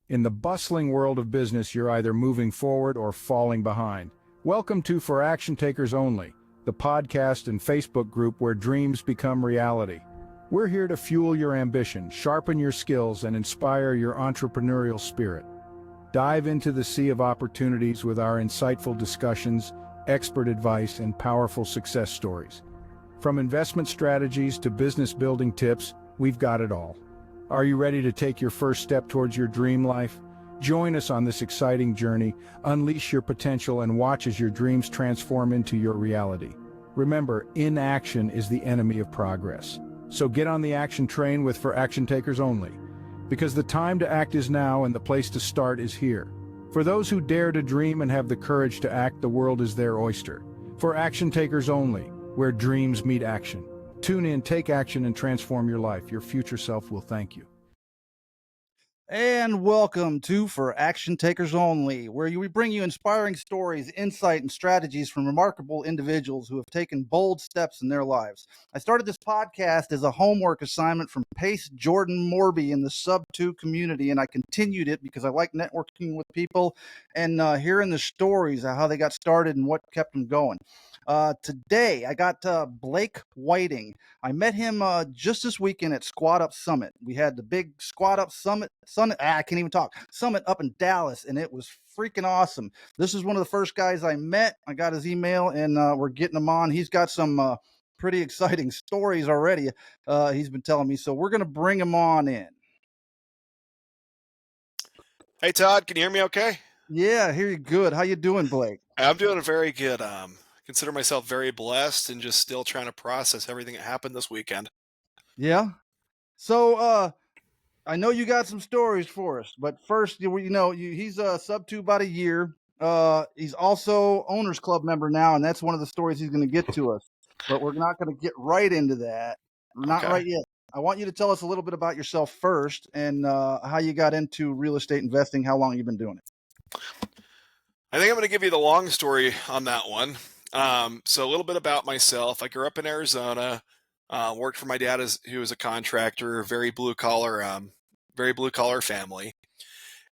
In the bustling world of business, you're either moving forward or falling behind. Welcome to For Action Takers Only, the podcast and Facebook group where dreams become reality. We're here to fuel your ambition, sharpen your skills, and inspire your entrepreneurial spirit. Dive into the sea of opportunities with our insightful discussions, expert advice, and powerful success stories. From investment strategies to business building tips, we've got it all. Are you ready to take your first step towards your dream life? Join us on this exciting journey, unleash your potential, and watch as your dreams transform into your reality. Remember, inaction is the enemy of progress. So get on the action train with For Action Takers Only. Because the time to act is now and the place to start is here. For those who dare to dream and have the courage to act, the world is their oyster. For Action Takers Only, where dreams meet action. Tune in, take action, and transform your life. Your future self will thank you. And welcome to For Action Takers Only, where we bring you inspiring stories, insight, and strategies from remarkable individuals who have taken bold steps in their lives. I started this podcast as a homework assignment from Pace Jordan Morby in the Sub-2 community, and I continued it because I like networking with people and hearing the stories of how they got started and what kept them going. Today, I got Blake Whiting. I met him just this weekend at Squat Up Summit. We had the big Squat Up Summit, I can't even talk, Summit up in Dallas, and it was freaking awesome. This is one of the first guys I met. I got his email, and we're getting him on. He's got some pretty exciting stories already he's been telling me, so we're going to bring him on in. Hey, Todd, can you hear me okay? Yeah, hear you good. How you doing, Blake? I'm doing very good. Consider myself very blessed and just still trying to process everything that happened this weekend. Yeah? So, I know you got some stories for us, but first, he's Sub-2 about a year. He's also Owners Club member now, and that's one of the stories he's going to get to us. But we're not going to get right into that. Not Okay. right yet. I want you to tell us a little bit about yourself first and how you got into real estate investing, how long you've been doing it. I think I'm going to give you the long story on that one. So a little bit about myself. I grew up in Arizona, worked for my dad who was a contractor, very blue collar family.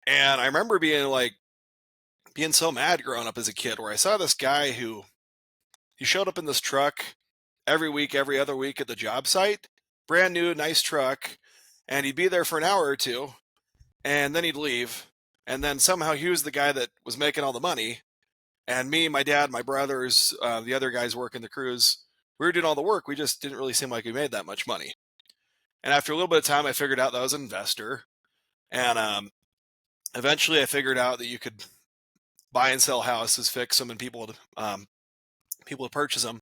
And I remember being so mad growing up as a kid where I saw this guy who he showed up in this truck every week, every other week at the job site, brand new, nice truck, and he'd be there for an hour or two, and then he'd leave. And then somehow he was the guy that was making all the money. And me, my dad, my brothers, the other guys working the crews, we were doing all the work. We just didn't really seem like we made that much money. And after a little bit of time, I figured out that I was an investor. And eventually I figured out that you could buy and sell houses, fix them, and people would purchase them.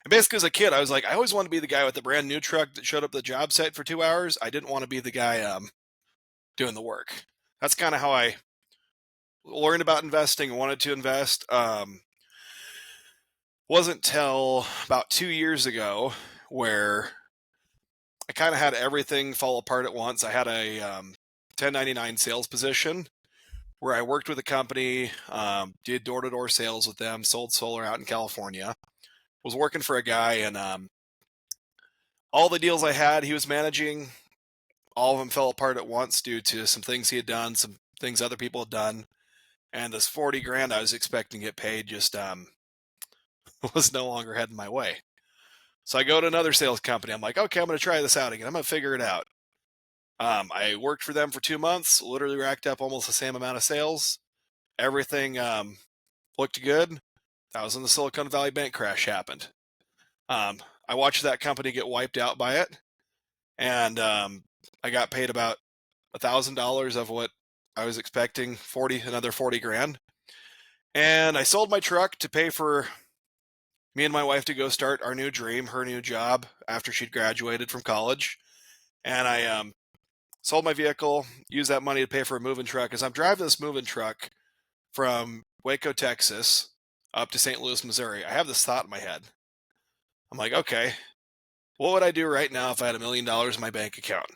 And basically as a kid, I was like, I always wanted to be the guy with the brand new truck that showed up at the job site for 2 hours. I didn't want to be the guy doing the work. That's kind of how I learned about investing, wanted to invest. Wasn't till about 2 years ago where I kind of had everything fall apart at once. I had a 1099 sales position where I worked with a company, did door-to-door sales with them, sold solar out in California. Was working for a guy, and all the deals I had, he was managing. All of them fell apart at once due to some things he had done, some things other people had done. And this 40 grand I was expecting to get paid just was no longer heading my way. So I go to another sales company. I'm like, okay, I'm going to try this out again. I'm going to figure it out. I worked for them for 2 months, literally racked up almost the same amount of sales. Everything looked good. That was when the Silicon Valley Bank crash happened. I watched that company get wiped out by it. And I got paid about $1,000 of what I was expecting, another 40 grand. And I sold my truck to pay for me and my wife to go start our new dream, her new job after she'd graduated from college. And I sold my vehicle, used that money to pay for a moving truck. As I'm driving this moving truck from Waco, Texas, up to St. Louis, Missouri, I have this thought in my head. I'm like, okay, what would I do right now if I had $1 million in my bank account?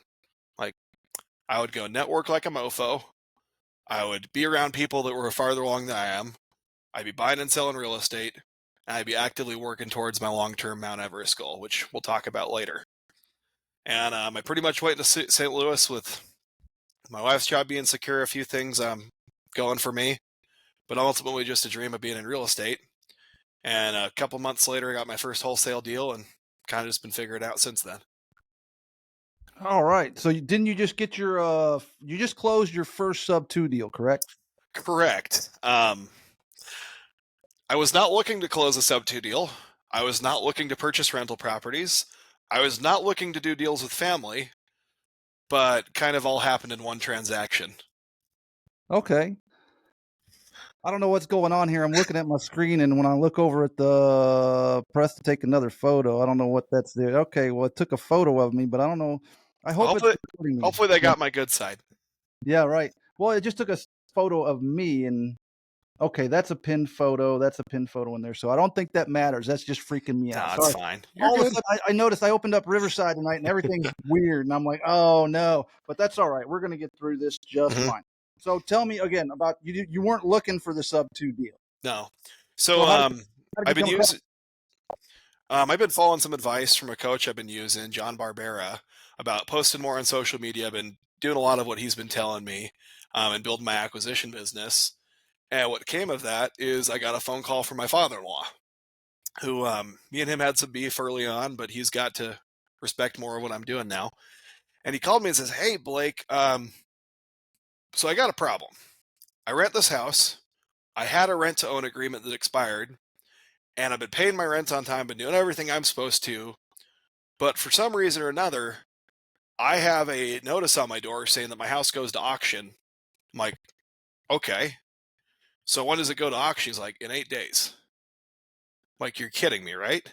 Like, I would go network like a mofo. I would be around people that were farther along than I am. I'd be buying and selling real estate. And I'd be actively working towards my long-term Mount Everest goal, which we'll talk about later. And I pretty much went to St. Louis with my wife's job being secure, a few things going for me, but ultimately just a dream of being in real estate. And a couple months later, I got my first wholesale deal and kind of just been figuring it out since then. All right. So didn't you just get your you just closed your first sub 2 deal, correct? Correct. I was not looking to close a sub 2 deal. I was not looking to purchase rental properties. I was not looking to do deals with family, but kind of all happened in one transaction. Okay. I don't know what's going on here. I'm looking at my screen, and when I look over at the press to take another photo, I don't know what that's there. Okay, well, it took a photo of me, but I don't know. I hope it's recording me. Hopefully they got my good side. Yeah, right. Well, it just took a photo of me, and okay, that's a pinned photo. That's a pinned photo in there. So I don't think that matters. That's just freaking me out. Nah, Sorry. it's fine. You're All good. of a sudden, I noticed I opened up Riverside tonight, and everything's weird, and I'm like, oh no. But that's all right. We're gonna get through this just Mhm. fine. So tell me again about you. You weren't looking for the sub 2 deal. No. So So how did I've you been come across? using I've been following some advice from a coach I've been using, John Barbera, about posting more on social media. I've been doing a lot of what he's been telling me, and building my acquisition business. And what came of that is I got a phone call from my father-in-law, who me and him had some beef early on, but he's got to respect more of what I'm doing now. And he called me and says, "Hey, Blake, so I got a problem. I rent this house. I had a rent to own agreement that expired, and I've been paying my rent on time, been doing everything I'm supposed to, but for some reason or another, I have a notice on my door saying that my house goes to auction." I'm like, "Okay. So when does it go to auction?" He's like, "In 8 days." I'm like, "You're kidding me, right?"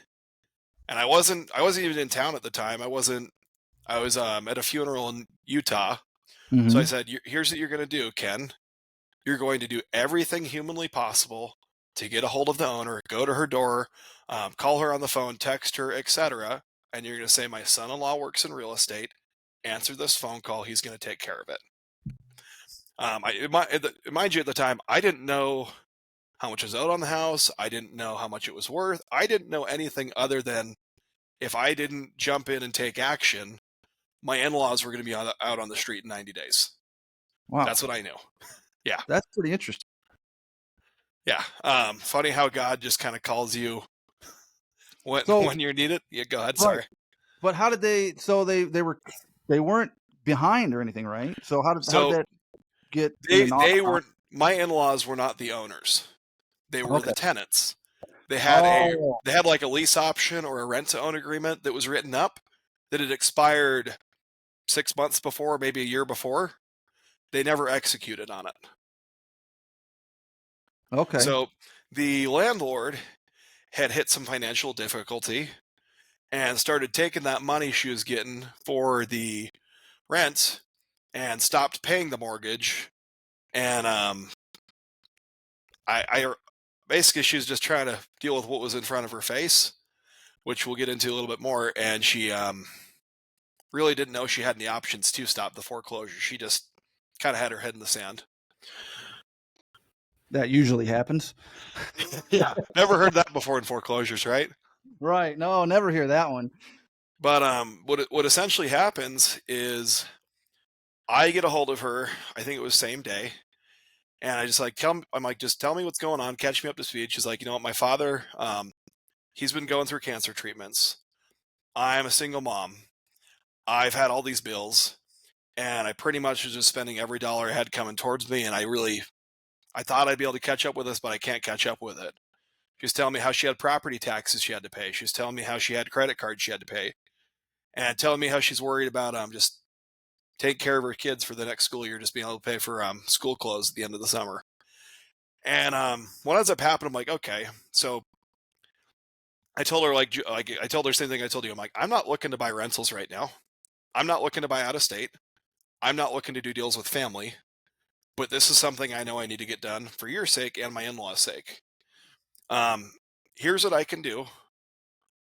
And I wasn't even in town at the time. I was at a funeral in Utah. So I Mhm. said, "Here's what you're going to do, Ken. You're going to do everything humanly possible to get a hold of the owner, go to her door, call her on the phone, text her, etc. And you're going to say, 'My son-in-law works in real estate. Answer this phone call. He's going to take care of it.'" Mind you, at the time, I didn't know how much was owed on the house. I didn't know how much it was worth. I didn't know anything other than if I didn't jump in and take action, my in-laws were going to be out on the street in 90 days. Wow, That's what I knew. Yeah. that's pretty interesting. Yeah. Funny how God just kind of calls you when So when you need it. Yeah, go ahead. right, Sorry. but how did they? So they weren't behind or anything, right? So how did So that get in the they non? they were my in-laws were not the owners. They were Okay. the tenants. They had a Oh, they had like a lease option or a rent to own agreement that was written up that had expired 6 months before, maybe a year before. They never executed on it. okay. So the landlord had hit some financial difficulty and started taking that money she was getting for the rent and stopped paying the mortgage. And I basically she was just trying to deal with what was in front of her face, which we'll get into a little bit more. And she really didn't know she had any options to stop the foreclosure. She just kind of had her head in the sand. That usually happens. Yeah, never heard that before in foreclosures, right? Right. No, never hear that one. But what essentially happens is I get a hold of her. I think it was same day, and I just like I'm like, just tell me what's going on, catch me up to speed. She's like, "You know what, my father, he's been going through cancer treatments. I'm a single mom. I've had all these bills, and I pretty much was just spending every dollar I had coming towards me, and I thought I'd be able to catch up with this, but I can't catch up with it." She was telling me how she had property taxes she had to pay. She was telling me how she had credit cards she had to pay, and telling me how she's worried about just taking care of her kids for the next school year, just being able to pay for school clothes at the end of the summer. And what ends up happening, I'm like, okay. So I told her like I told her the same thing I told you. I'm like, I'm not looking to buy rentals right now. I'm not looking to buy out of state. I'm not looking to do deals with family. But this is something I know I need to get done for your sake and my in-laws' sake. Um, Here's what I can do.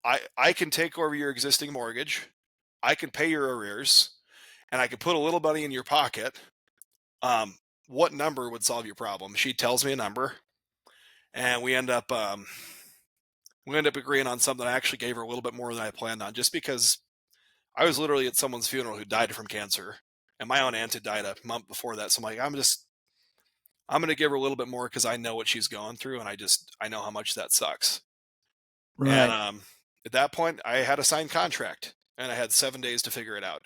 I can take over your existing mortgage. I can pay your arrears, and I can put a little money in your pocket. Um, what number would solve your problem? She tells me a number, and we end up agreeing on something. I actually gave her a little bit more than I planned on, just because I was literally at someone's funeral who died from cancer, and my own aunt had died a month before that. So I'm like, I'm going to give her a little bit more because I know what she's going through, and I know how much that sucks. And Right. at that point, I had a signed contract, and I had 7 days to figure it out.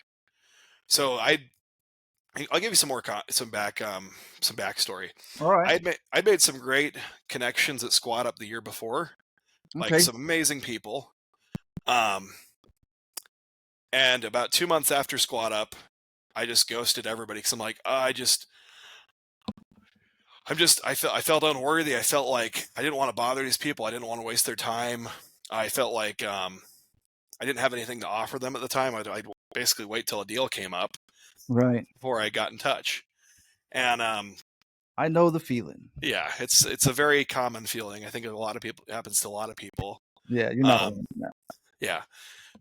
So I'll give you some backstory. All right. I'd made some great connections at Squat Up the year before, like Okay. some amazing people. And about 2 months after Squat Up, I just ghosted everybody because I'm like, I felt unworthy. I felt like I didn't want to bother these people. I didn't want to waste their time. I felt like I didn't have anything to offer them at the time. I'd basically wait till a deal came up Right. before I got in touch. And I know the feeling. yeah, it's a very common feeling. I think a lot of people, it happens to a lot of people. Yeah, you're not alone in that. Yeah,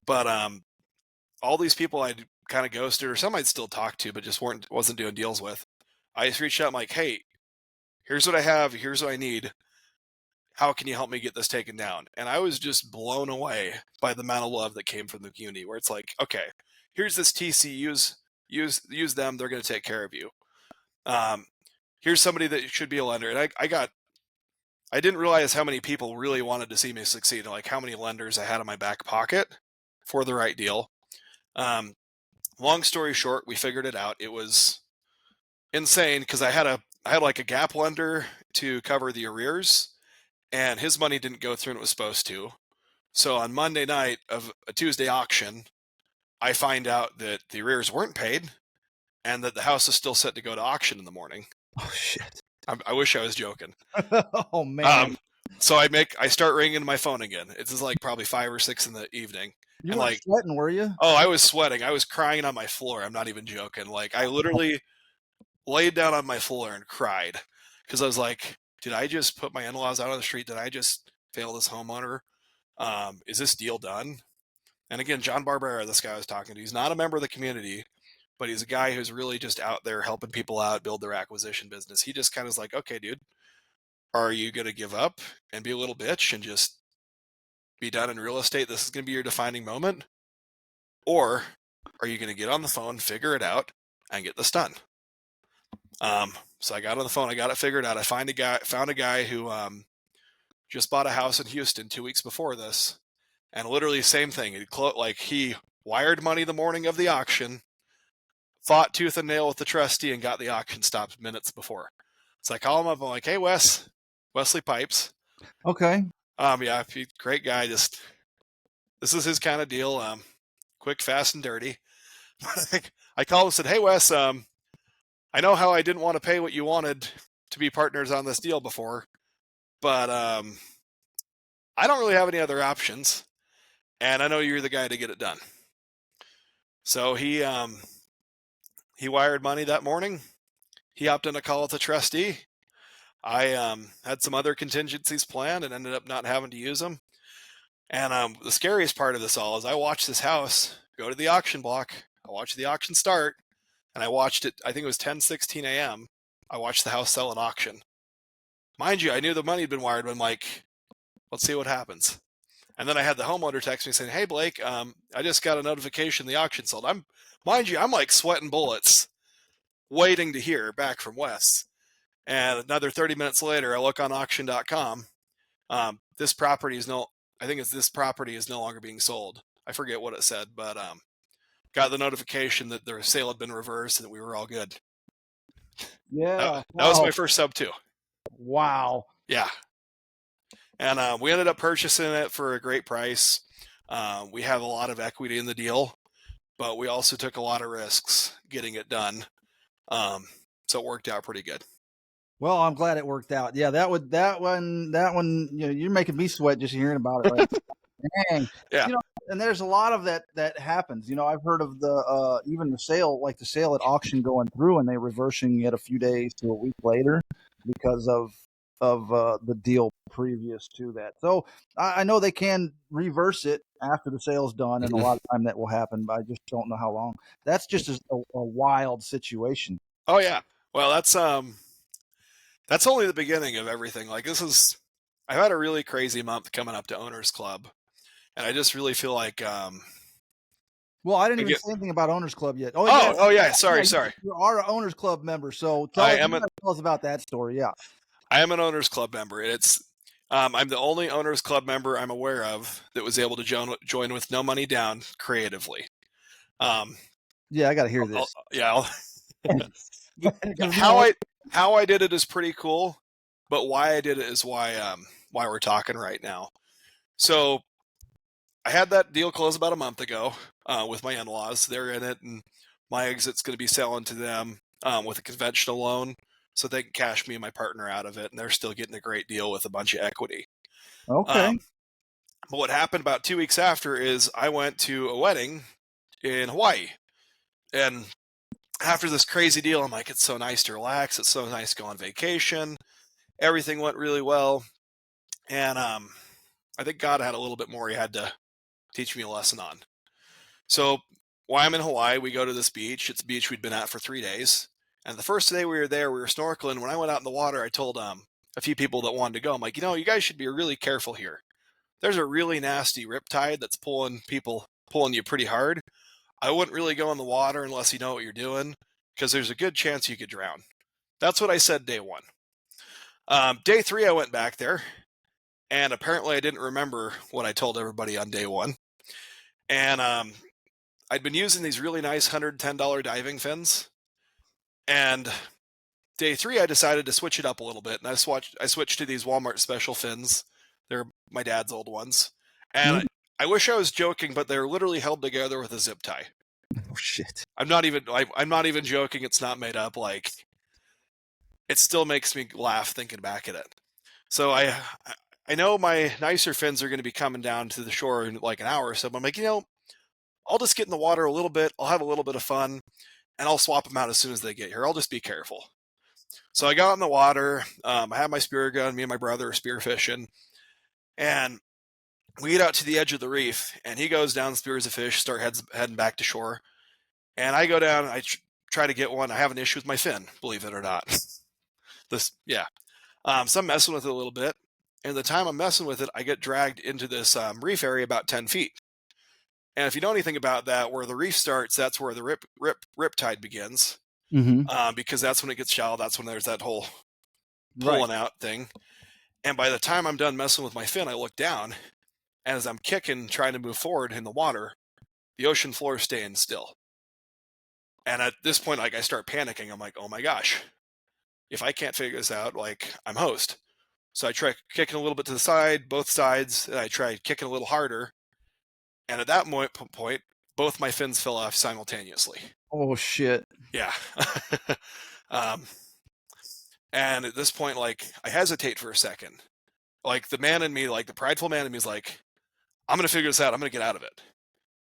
but all these people I'd kind of ghosted, or some I'd still talk to, but just wasn't doing deals with. I just reached out, I'm like, hey, here's what I have, here's what I need. How can you help me get this taken down? And I was just blown away by the amount of love that came from the community, where it's like, okay, here's this TC, use them, they're going to take care of you. Here's somebody that should be a lender. And I didn't realize how many people really wanted to see me succeed, like how many lenders I had in my back pocket for the right deal. Long story short, we figured it out. It was insane because I had like a gap lender to cover the arrears, and his money didn't go through when it was supposed to. So on Monday night of a Tuesday auction, I find out that the arrears weren't paid and that the house is still set to go to auction in the morning. Oh shit. I wish I was joking. Oh man. So I start ringing my phone again. It's like probably 5 or 6 in the evening. You and weren't like, sweating, were you? oh, I was sweating. I was crying on my floor. I'm not even joking. Like I literally laid down on my floor and cried because I was like, did I just put my in-laws out on the street? Did I just fail this homeowner? Is this deal done? And again, John Barbera, this guy I was talking to, he's not a member of the community, but he's a guy who's really just out there helping people out, build their acquisition business. He just kind of is like, okay, dude, are you going to give up and be a little bitch and just be done in real estate? This is going to be your defining moment? Or are you going to get on the phone, figure it out, and get this done? So I got on the phone, I got it figured out. I found a guy who just bought a house in Houston 2 weeks before this, and literally same thing. He wired money the morning of the auction, fought tooth and nail with the trustee, and got the auction stopped minutes before. So I call him up. I'm like, hey, Wesley Pipes. Okay. Yeah, great guy. This is his kind of deal. Quick, fast, and dirty. I called him and said, hey, Wes, I know how I didn't want to pay what you wanted to be partners on this deal before, but I don't really have any other options, and I know you're the guy to get it done. So he wired money that morning. He hopped in a call with the trustee. I had some other contingencies planned and ended up not having to use them. And the scariest part of this all is I watched this house go to the auction block. I watched the auction start, and I watched it, I think it was 10:16 a.m. I watched the house sell in auction. Mind you, I knew the money had been wired, but I'm like, let's see what happens. And then I had the homeowner text me saying, hey, Blake, I just got a notification the auction sold. I'm like sweating bullets waiting to hear back from Wes. And another 30 minutes later, I look on auction.com. This property is no longer being sold. I forget what it said, but got the notification that the sale had been reversed and that we were all good. Yeah. That was my first sub too. Wow. Yeah. And we ended up purchasing it for a great price. We have a lot of equity in the deal, but we also took a lot of risks getting it done. So it worked out pretty good. Well, I'm glad it worked out. Yeah, that one, you're making me sweat just hearing about it. Right? Dang. Yeah. And there's a lot of that happens. I've heard of the even the sale at auction going through and they reversing it a few days to a week later because of the deal previous to that. So I know they can reverse it after the sale's done, and a lot of time that will happen, but I just don't know how long. That's just a wild situation. Oh yeah. Well, that's only the beginning of everything. Like I've had a really crazy month coming up to Owners Club, and I just really feel like Well, I didn't I even get, say anything about Owners Club yet. Oh, yeah. oh yeah, Yeah, sorry. you are an Owners Club member, so I you am gotta tell us about that story, yeah. I am an Owners Club member, and I'm the only Owners Club member I'm aware of that was able to join with no money down creatively. Um, Yeah, I gotta hear I'll, this. yeah, I'll, Because how I did it is pretty cool, but why I did it is why we're talking right now. So I had that deal close about a month ago with my in-laws. They're in it, and my exit's going to be selling to them with a conventional loan, so they can cash me and my partner out of it, and they're still getting a great deal with a bunch of equity. Okay. But what happened about 2 weeks after is I went to a wedding in Hawaii, and after this crazy deal, I'm like, it's so nice to relax. It's so nice to go on vacation. Everything went really well, and I think God had a little bit more He had to teach me a lesson on. So while I'm in Hawaii, we go to this beach. It's a beach we'd been at for 3 days. And the first day we were there, we were snorkeling. When I went out in the water, I told a few people that wanted to go, I'm like, you guys should be really careful here. There's a really nasty riptide that's pulling you pretty hard. I wouldn't really go in the water unless you know what you're doing, because there's a good chance you could drown. That's what I said day one. Day three, I went back there, and apparently I didn't remember what I told everybody on day one. And I'd been using these really nice $110 diving fins, and day three I decided to switch it up a little bit, and I switched to these Walmart special fins. They're my dad's old ones, and I wish I was joking, but they're literally held together with a zip tie. Oh shit. I'm not even joking. It's not made up. Like, it still makes me laugh thinking back at it. So I know my nicer fins are going to be coming down to the shore in like an hour or so. But I'm like, I'll just get in the water a little bit. I'll have a little bit of fun, and I'll swap them out as soon as they get here. I'll just be careful. So I got in the water. I had my spear gun. Me and my brother are spear fishing, and we get out to the edge of the reef, and he goes down, spears a fish, heading back to shore. And I go down, I try to get one. I have an issue with my fin, believe it or not. So I'm messing with it a little bit. And the time I'm messing with it, I get dragged into this reef area about 10 feet. And if you know anything about that, where the reef starts, that's where the rip tide begins. Because that's when it gets shallow. That's when there's that whole pulling out thing. And by the time I'm done messing with my fin, I look down, and as I'm kicking, trying to move forward in the water, the ocean floor is staying still. And at this point, like, I start panicking. I'm like, oh my gosh, if I can't figure this out, like, I'm host. So I try kicking a little bit to the side, both sides, and I try kicking a little harder. And at that point, both my fins fell off simultaneously. Oh shit. Yeah. And at this point, like, I hesitate for a second. Like, the man in me, like the prideful man in me is like, I'm going to figure this out. I'm going to get out of it.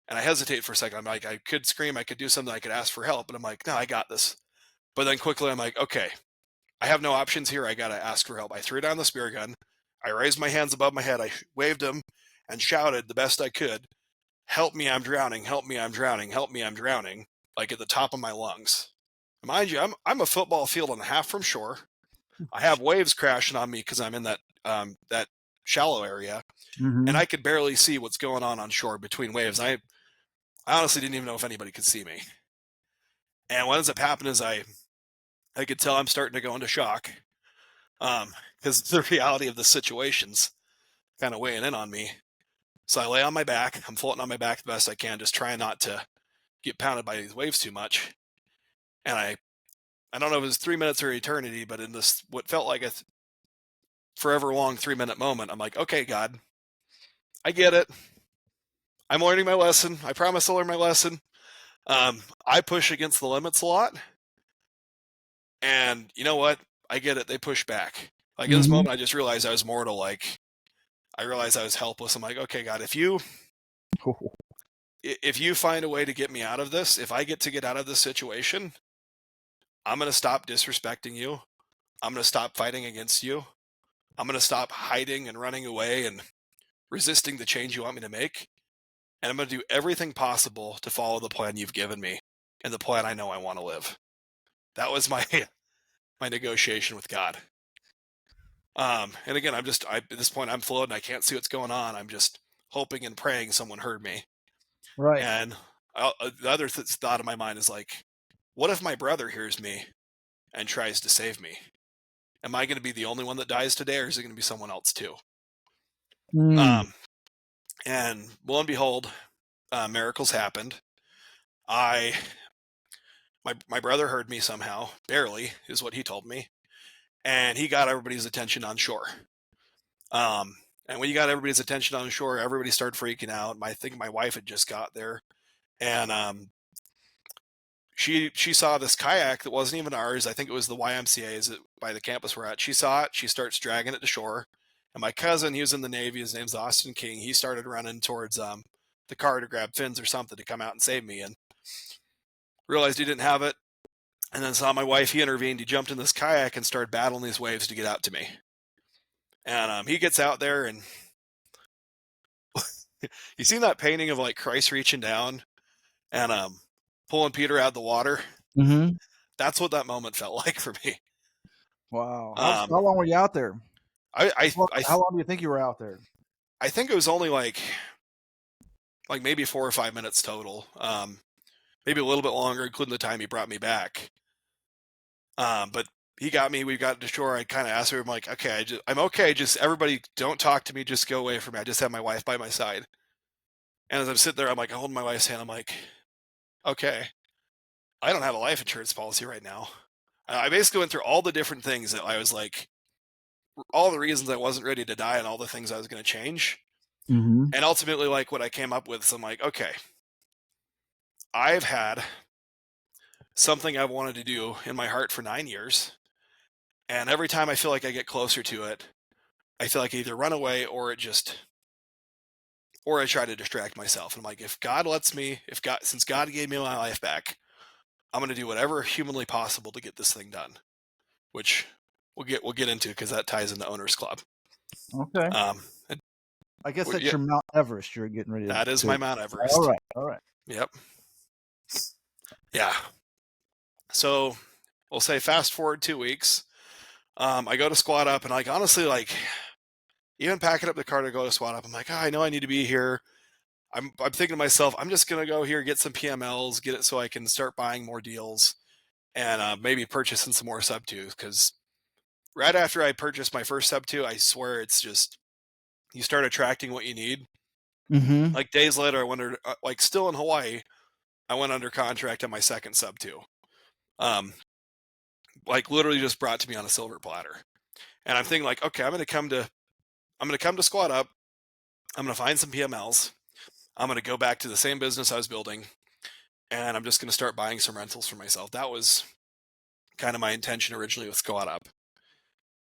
And I hesitate for a second. I'm like, I could scream, I could do something, I could ask for help. But I'm like, no, I got this. But then quickly I'm like, okay, I have no options here. I got to ask for help. I threw down the spear gun. I raised my hands above my head. I waved them and shouted the best I could, help me, I'm drowning. Help me, I'm drowning. Help me, I'm drowning. Like, at the top of my lungs. Mind you, I'm a football field and a half from shore. I have waves crashing on me because I'm in that shallow area. And I could barely see what's going on shore between waves. I honestly didn't even know if anybody could see me. And what ends up happening is I could tell I'm starting to go into shock, because the reality of the situation's kind of weighing in on me. So I lay on my back. I'm floating on my back the best I can, just trying not to get pounded by these waves too much. And I don't know if it was 3 minutes or eternity, but in this, what felt like a forever long 3-minute moment, I'm like, okay, God, I get it. I'm learning my lesson. I promise I'll learn my lesson. I push against the limits a lot. And you know what? I get it. They push back. Like, in this moment, I just realized I was mortal. Like, I realized I was helpless. I'm like, okay, God, if you find a way to get me out of this, if I get to get out of this situation, I'm going to stop disrespecting you. I'm going to stop fighting against you. I'm going to stop hiding and running away and resisting the change you want me to make. And I'm going to do everything possible to follow the plan you've given me and the plan I know I want to live. That was my negotiation with God. And again, at this point, I'm floating. I can't see what's going on. I'm just hoping and praying someone heard me. Right. And the other thought in my mind is like, what if my brother hears me and tries to save me? Am I going to be the only one that dies today, or is it going to be someone else too? Mm. And lo and behold, miracles happened. I my brother heard me somehow, barely, is what he told me, and he got everybody's attention on shore. And when you got everybody's attention on shore, everybody started freaking out. I think my wife had just got there, and she saw this kayak that wasn't even ours. I think it was the YMCA's by the campus we're at. She saw it. She starts dragging it to shore. And my cousin, he was in the Navy. His name's Austin King. He started running towards the car to grab fins or something to come out and save me. And realized he didn't have it. And then saw my wife. He intervened. He jumped in this kayak and started battling these waves to get out to me. And he gets out there, and you seen that painting of like Christ reaching down and pulling Peter out of the water? Mm-hmm. That's what that moment felt like for me. Wow. How long were you out there? I How long do you think you were out there? I think it was only like maybe 4 or 5 minutes total. Maybe a little bit longer, including the time he brought me back. But he got me. We got to shore. I kind of asked her, I'm like, okay, I'm okay. Just everybody, don't talk to me. Just go away from me. I just have my wife by my side. And as I'm sitting there, I'm like, holding my wife's hand. I'm like, okay, I don't have a life insurance policy right now. I basically went through all the different things that I was like, all the reasons I wasn't ready to die and all the things I was going to change. Mm-hmm. And ultimately, like what I came up with, so I'm like, okay, I've had something I've wanted to do in my heart for 9 years. And every time I feel like I get closer to it, I feel like I either run away or I try to distract myself. And I'm like, if God lets me, since God gave me my life back, I'm going to do whatever humanly possible to get this thing done, which we'll get into because that ties into Owners Club. Okay. And I guess that's your Mount Everest you're getting ready to. that is my Mount Everest. All right. Yep. Yeah. So we'll say fast forward 2 weeks. I go to squat up, and like honestly, like even packing up the car to go to squat up, I'm like, I know I need to be here. I'm thinking to myself, I'm just gonna go here, get some PMLs, get it so I can start buying more deals, and maybe purchasing some more sub twos. Because right after I purchased my first sub two, I swear it's just you start attracting what you need. Mm-hmm. Like days later, I went like still in Hawaii, I went under contract on my second sub two. Like literally just brought to me on a silver platter. And I'm thinking like, okay, I'm gonna come to squat up. I'm gonna find some PMLs. I'm gonna go back to the same business I was building, and I'm just gonna start buying some rentals for myself. That was kind of my intention originally with squat up.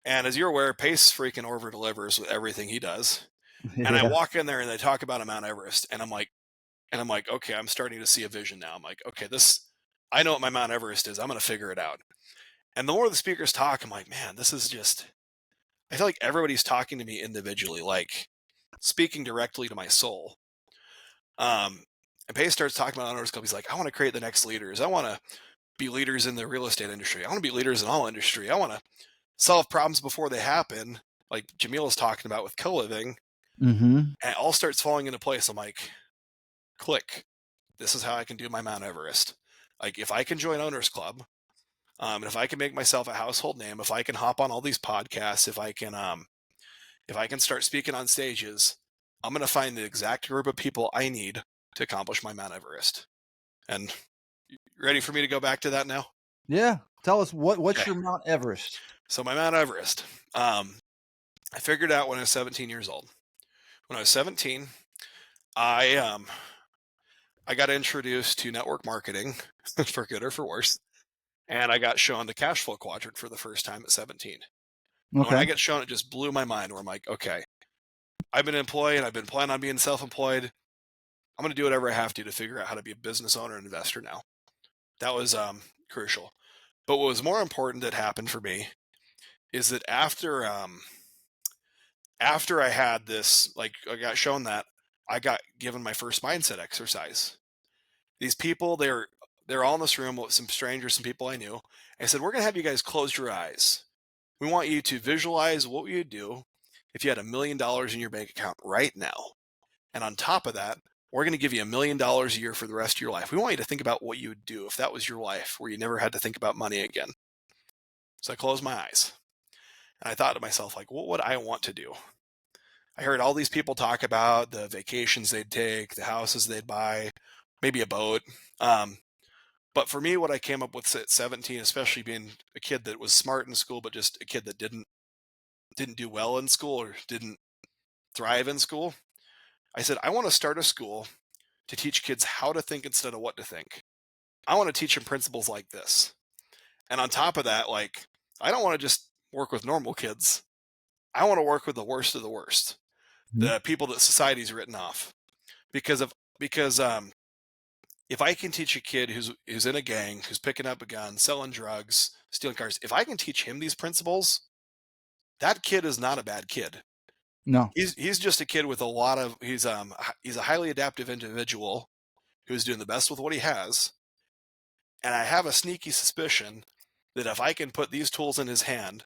And as you're aware, Pace freaking over delivers with everything he does. Yeah. And I walk in there and they talk about a Mount Everest, and I'm like, okay, I'm starting to see a vision now. I'm like, okay, I know what my Mount Everest is. I'm gonna figure it out. And the more the speakers talk, I'm like, man, this is just. I feel like everybody's talking to me individually, like speaking directly to my soul. And Pace starts talking about Owners Club. He's like, I want to create the next leaders. I want to be leaders in the real estate industry. I want to be leaders in all industry. I want to solve problems before they happen, like Jamil is talking about with co-living. Mm-hmm. And it all starts falling into place. I'm like, click. This is how I can do my Mount Everest. Like if I can join Owners Club, and if I can make myself a household name, if I can hop on all these podcasts, if I can start speaking on stages, I'm going to find the exact group of people I need to accomplish my Mount Everest. And you ready for me to go back to that now? Yeah. Tell us what's your Mount Everest? So my Mount Everest, I figured out when I was 17 years old. When I was 17, I got introduced to network marketing for good or for worse. And I got shown the cash flow quadrant for the first time at 17. And when I get shown, it just blew my mind where I'm like, okay, I've been employed and I've been planning on being self-employed. I'm going to do whatever I have to figure out how to be a business owner and investor now. That was crucial. But what was more important that happened for me is that after I had this, like I got shown that, I got given my first mindset exercise. These people, they're all in this room with some strangers, some people I knew. I said, we're going to have you guys close your eyes. We want you to visualize what you'd do if you had $1 million in your bank account right now. And on top of that, we're going to give you $1 million a year for the rest of your life. We want you to think about what you would do if that was your life, where you never had to think about money again. So I closed my eyes and I thought to myself, like, what would I want to do? I heard all these people talk about the vacations they'd take, the houses they'd buy, maybe a boat. But for me, what I came up with at 17, especially being a kid that was smart in school, but just a kid that didn't do well in school or didn't thrive in school, I said, I want to start a school to teach kids how to think instead of what to think. I want to teach them principles like this. And on top of that, like, I don't want to just work with normal kids. I want to work with the worst of the worst, the people that society's written off. Because if I can teach a kid who's in a gang, who's picking up a gun, selling drugs, stealing cars, if I can teach him these principles, that kid is not a bad kid. No. He's just a kid with a lot of he's a highly adaptive individual who's doing the best with what he has. And I have a sneaky suspicion that if I can put these tools in his hand,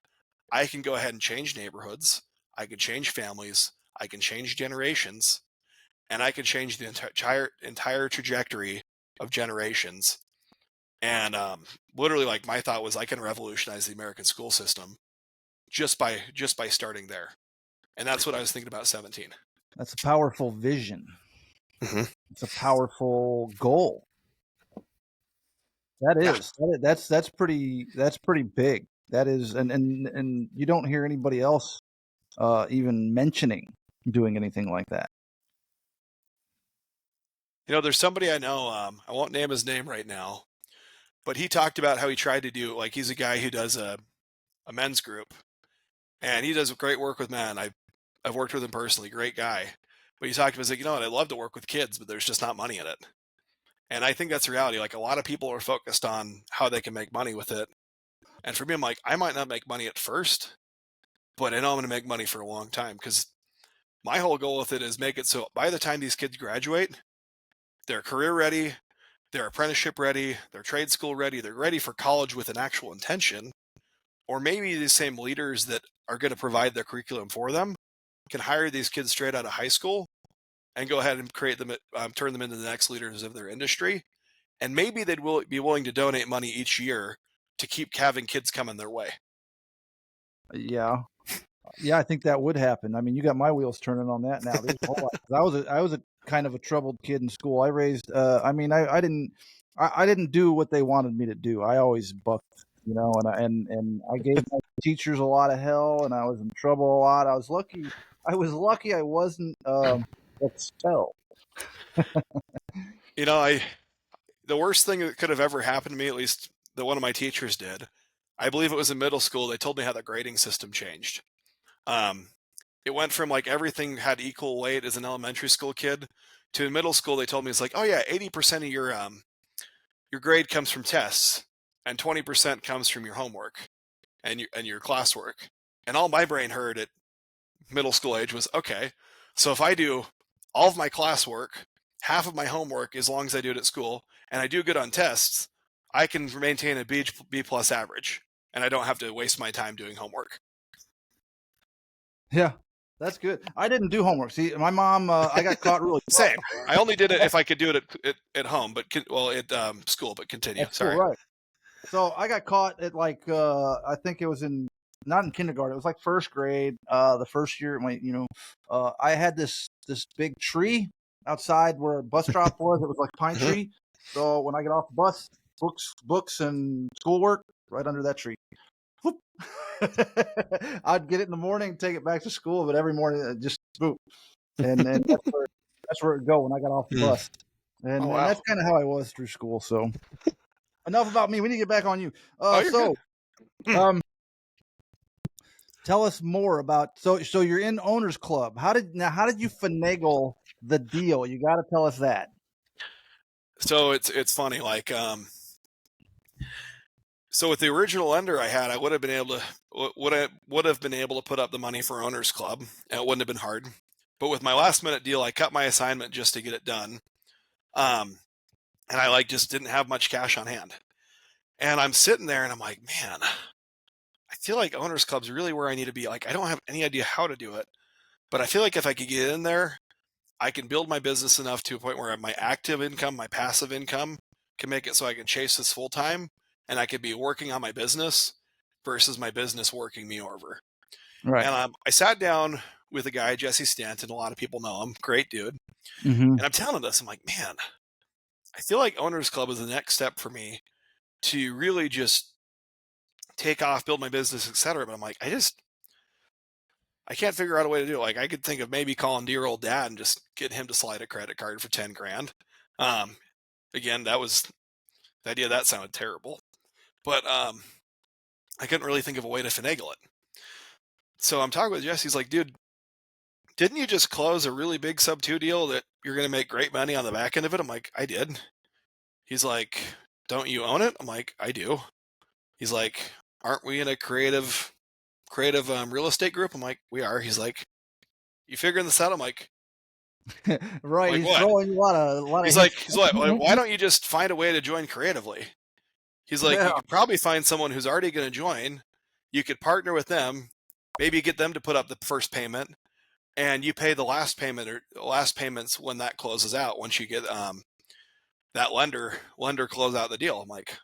I can go ahead and change neighborhoods, I can change families, I can change generations, and I can change the entire trajectory of generations. And literally, like, my thought was I can revolutionize the American school system just by starting there. And that's what I was thinking about at 17. That's a powerful vision. Mm-hmm. It's a powerful goal. That is. Yeah. That's pretty big. That is, and you don't hear anybody else even mentioning doing anything like that. There's somebody I know, I won't name his name right now, but he talked about how he tried to do, like, he's a guy who does a men's group, and he does great work with men. I've worked with him personally, great guy. But he talked about, he's like, what, I'd love to work with kids, but there's just not money in it. And I think that's the reality. Like, a lot of people are focused on how they can make money with it. And for me, I'm like, I might not make money at first, but I know I'm going to make money for a long time, because my whole goal with it is make it so by the time these kids graduate, they're career ready, they're apprenticeship ready, they're trade school ready, they're ready for college with an actual intention. Or maybe these same leaders that are going to provide their curriculum for them can hire these kids straight out of high school and go ahead and create them, turn them into the next leaders of their industry. And maybe they'd be willing to donate money each year to keep having kids coming their way. Yeah, I think that would happen. I mean, you got my wheels turning on that now. There's a whole lot. I was a kind of a troubled kid in school. I raised. I mean, I didn't do what they wanted me to do. I always bucked, and I gave my teachers a lot of hell, and I was in trouble a lot. I was lucky I wasn't expelled. The worst thing that could have ever happened to me, at least that one of my teachers did, I believe it was in middle school, they told me how the grading system changed. It went from, like, everything had equal weight as an elementary school kid to in middle school. They told me, it's like, oh yeah, 80% of your grade comes from tests and 20% comes from your homework and your classwork. And all my brain heard at middle school age was, okay, so if I do all of my classwork, half of my homework, as long as I do it at school, and I do good on tests, I can maintain a B plus average, and I don't have to waste my time doing homework. Yeah, that's good. I didn't do homework. See, my mom, I got caught really. Same. I only did it if I could do it at home, but at school. But continue. At school, Sorry. right. So I got caught at, like, I think it was not in kindergarten. It was like first grade. The first year, I had this big tree outside where a bus stop was. It was like a pine tree. So when I get off the bus, books and schoolwork right under that tree. Whoop. I'd get it in the morning, take it back to school, but every morning just boop. And that's where it'd go when I got off the bus. And, Oh, wow. and that's kind of how I was through school. So enough about me. We need to get back on you. You're good. Tell us more about. So you're in Owners Club. How did you finagle the deal? You got to tell us that. So it's funny, like, so with the original lender I had, I would have been able to put up the money for Owners Club, and it wouldn't have been hard. But with my last minute deal, I cut my assignment just to get it done. And I just didn't have much cash on hand. And I'm sitting there and I'm like, man, I feel like Owners Club's really where I need to be. Like, I don't have any idea how to do it, but I feel like if I could get in there I can build my business enough to a point where my active income, my passive income can make it so I can chase this full time, and I could be working on my business versus my business working me over. Right. And I sat down with a guy, Jesse Stanton. A lot of people know him. Great dude. Mm-hmm. And I'm telling this, I'm like, man, I feel like Owners Club is the next step for me to really just take off, build my business, etc. But I'm like, I can't figure out a way to do it. Like, I could think of maybe calling dear old dad and just getting him to slide a credit card for 10 grand. Again, that was the idea. That sounded terrible, but I couldn't really think of a way to finagle it. So I'm talking with Jesse. He's like, dude, didn't you just close a really big sub 2 deal that you're going to make great money on the back end of it? I'm like, I did. He's like, don't you own it? I'm like, I do. He's like, aren't we in a creative real estate group? I'm like, we are. He's like, you figuring this out? I'm like Right. He's what? throwing a lot of He's like, why don't you just find a way to join creatively? He's like, Yeah. you could probably find someone who's already going to join. You could partner with them, maybe get them to put up the first payment, and you pay the last payment or last payments when that closes out. Once you get that lender close out the deal. I'm like,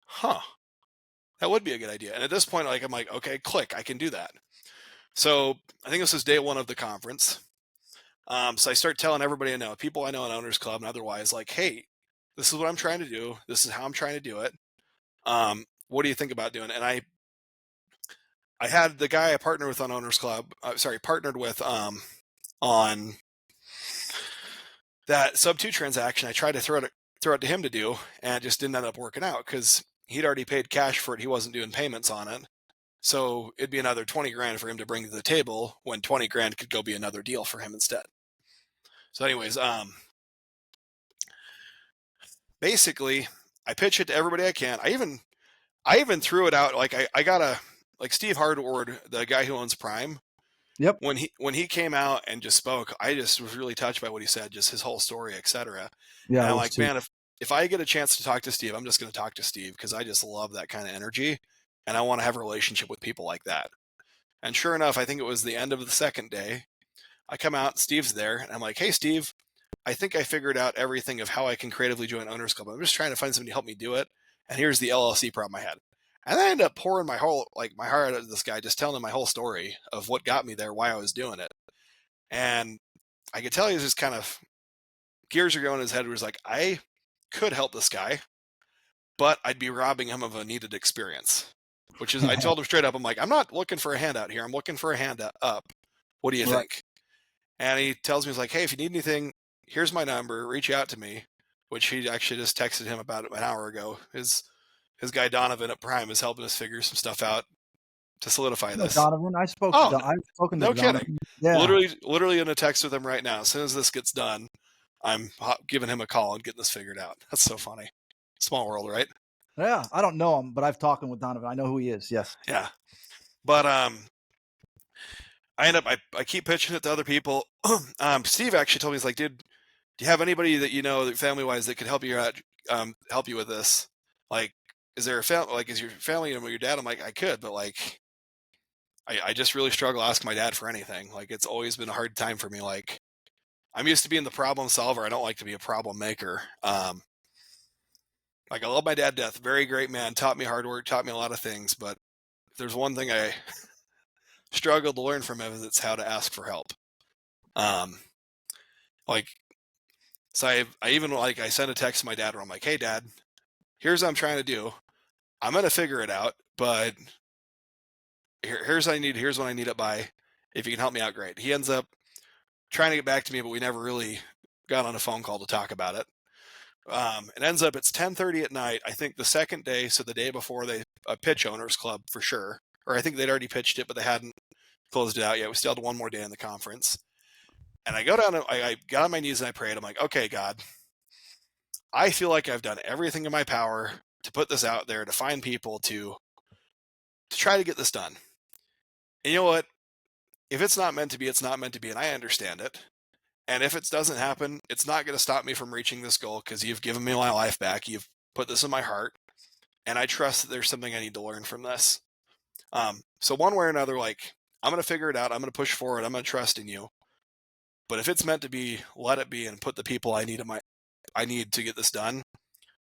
huh, that would be a good idea. And at this point, I'm like, okay, click, I can do that. So I think this was day 1 of the conference. So I start telling everybody I know, people I know in Owners Club and otherwise, like, hey, this is what I'm trying to do. This is how I'm trying to do it. What do you think about doing it? And I had the guy I partnered with on Owners Club, partnered with on that sub 2 transaction. I tried to throw it to him to do, and it just didn't end up working out because he'd already paid cash for it. He wasn't doing payments on it. So it'd be another 20 grand for him to bring to the table when 20 grand could go be another deal for him instead. So anyways, basically I pitch it to everybody I can. I even threw it out. Like I got Steve Hardward, the guy who owns Prime. Yep. When he came out and just spoke, I just was really touched by what he said, just his whole story, etc. Yeah. And I'm like, man, if I get a chance to talk to Steve, I'm just going to talk to Steve because I just love that kind of energy, and I want to have a relationship with people like that. And sure enough, I think it was the end of the second day. I come out, Steve's there, and I'm like, hey, Steve, I think I figured out everything of how I can creatively join Owners Club. I'm just trying to find somebody to help me do it. And here's the LLC problem I had. And I ended up pouring my heart out to this guy, just telling him my whole story of what got me there, why I was doing it. And I could tell he was just kind of, gears are going in his head. It was like, I could help this guy, but I'd be robbing him of a needed experience, which is, I told him straight up, I'm like, I'm not looking for a handout here. I'm looking for a hand up. What do you think? And he tells me, he's like, hey, if you need anything, here's my number, reach out to me, which he actually just texted him about an hour ago. His guy Donovan at Prime is helping us figure some stuff out to solidify this. Donovan, I've spoken to no Donovan. kidding. Yeah. Literally in a text with him right now. As soon as this gets done, I'm giving him a call and getting this figured out. That's so funny. Small world, right? Yeah. I don't know him, but I've talked with Donovan. I know who he is. Yes. Yeah. But I keep pitching it to other people. Steve actually told me, he's like, dude, do you have anybody that you know, family wise, that could help you out, help you with this? Like, is there a family? Like, is your family and your dad? I'm like, I could, but like, I just really struggle asking my dad for anything. Like, it's always been a hard time for me. Like, I'm used to being the problem solver. I don't like to be a problem maker. Like, I love my dad to death. Very great man. Taught me hard work. Taught me a lot of things. But if there's one thing I struggled to learn from him, is it's how to ask for help. So I even I sent a text to my dad where I'm like, hey dad, here's what I'm trying to do. I'm going to figure it out, but here's what I need. Here's what I need it by. If you can help me out, great. He ends up trying to get back to me, but we never really got on a phone call to talk about it. It ends up, it's 10:30 at night. I think the second day, so the day before they pitch Owners Club for sure. Or I think they'd already pitched it, but they hadn't closed it out yet. We still had one more day in the conference. And I go down, I got on my knees and I prayed. I'm like, okay, God, I feel like I've done everything in my power to put this out there, to find people to try to get this done. And you know what? If it's not meant to be, it's not meant to be, and I understand it. And if it doesn't happen, it's not going to stop me from reaching this goal because you've given me my life back. You've put this in my heart, and I trust that there's something I need to learn from this. So one way or another, like, I'm going to figure it out. I'm going to push forward. I'm going to trust in you. But if it's meant to be, let it be, and put the people I need to get this done,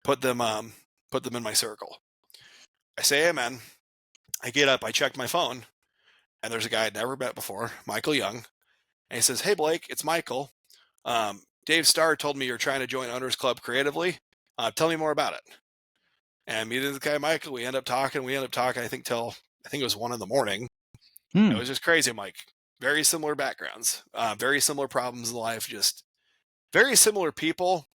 put them in my circle. I say amen. I get up, I check my phone, and there's a guy I'd never met before, Michael Young. And he says, "Hey, Blake, it's Michael. Dave Starr told me you're trying to join Owners Club creatively. Tell me more about it." And meeting the guy, Michael, we end up talking, I think till it was 1 a.m. It was just crazy. I'm like, very similar backgrounds, very similar problems in life, just very similar people,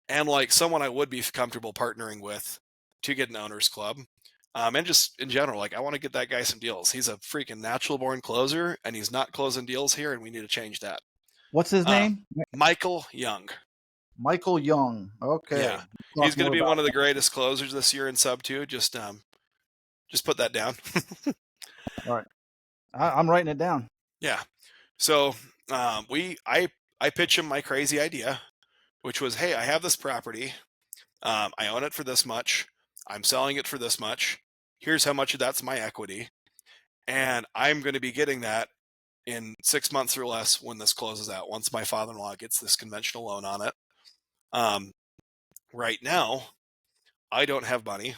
and like someone I would be comfortable partnering with to get an Owners Club. And just in general, like I want to get that guy some deals. He's a freaking natural born closer, and he's not closing deals here, and we need to change that. What's his name? Michael Young. Michael Young. Okay. Yeah, he's going to be one of the greatest closers this year in Sub 2. Just put that down. All right, I'm writing it down. Yeah. So I pitched him my crazy idea, which was, hey, I have this property. I own it for this much. I'm selling it for this much. Here's how much of that's my equity. And I'm going to be getting that in 6 months or less when this closes out, once my father-in-law gets this conventional loan on it. Right now, I don't have money,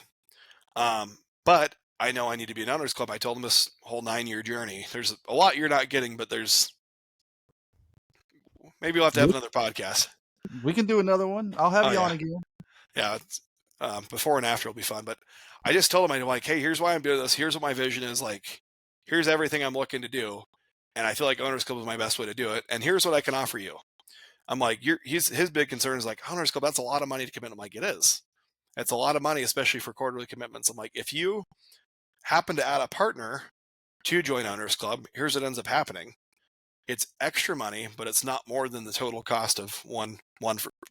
but I know I need to be an Owners Club. I told him this whole 9-year journey. There's a lot you're not getting, but maybe we'll have to have another podcast. We can do another one. I'll have you on again. Yeah, before and after will be fun. But I just told him, I'm like, hey, here's why I'm doing this. Here's what my vision is. Like, here's everything I'm looking to do. And I feel like Owners Club is my best way to do it. And here's what I can offer you. I'm like, his big concern is like, Owners Club, that's a lot of money to commit. I'm like, it is. It's a lot of money, especially for quarterly commitments. I'm like, if you happen to add a partner to join Owners Club, here's what ends up happening. It's extra money, but it's not more than the total cost of one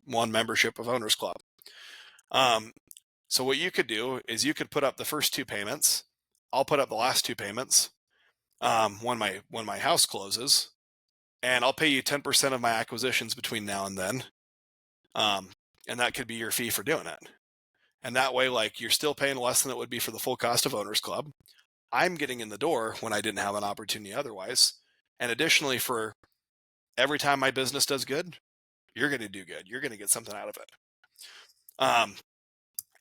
membership of Owners Club. So what you could do is you could put up the first 2 payments. I'll put up the last 2 payments when my house closes, and I'll pay you 10% of my acquisitions between now and then. And that could be your fee for doing it. And that way, like, you're still paying less than it would be for the full cost of Owners Club. I'm getting in the door when I didn't have an opportunity otherwise. And additionally, for every time my business does good, you're going to do good. You're going to get something out of it.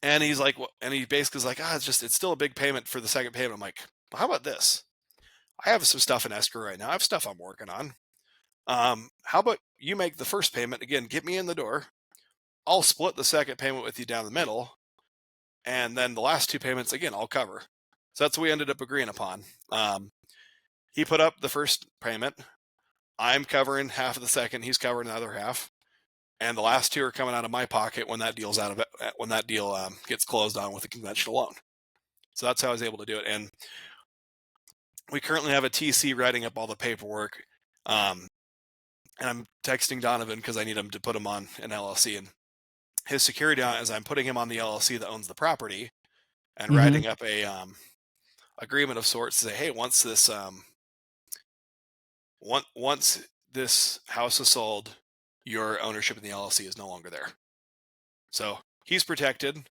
And he's like, and he basically is like, it's still a big payment for the second payment. I'm like, well, how about this? I have some stuff in escrow right now. I have stuff I'm working on. How about you make the first payment, again, get me in the door. I'll split the second payment with you down the middle. And then the last 2 payments, again, I'll cover. So that's what we ended up agreeing upon. He put up the first payment. I'm covering half of the second. He's covering the other half. And the last 2 are coming out of my pocket when that deal gets closed on with a conventional loan. So that's how I was able to do it. And we currently have a TC writing up all the paperwork. And I'm texting Donovan because I need him to put him on an LLC. And his security on it is I'm putting him on the LLC that owns the property and writing up a agreement of sorts to say, hey, once this house is sold, your ownership in the LLC is no longer there. So he's protected.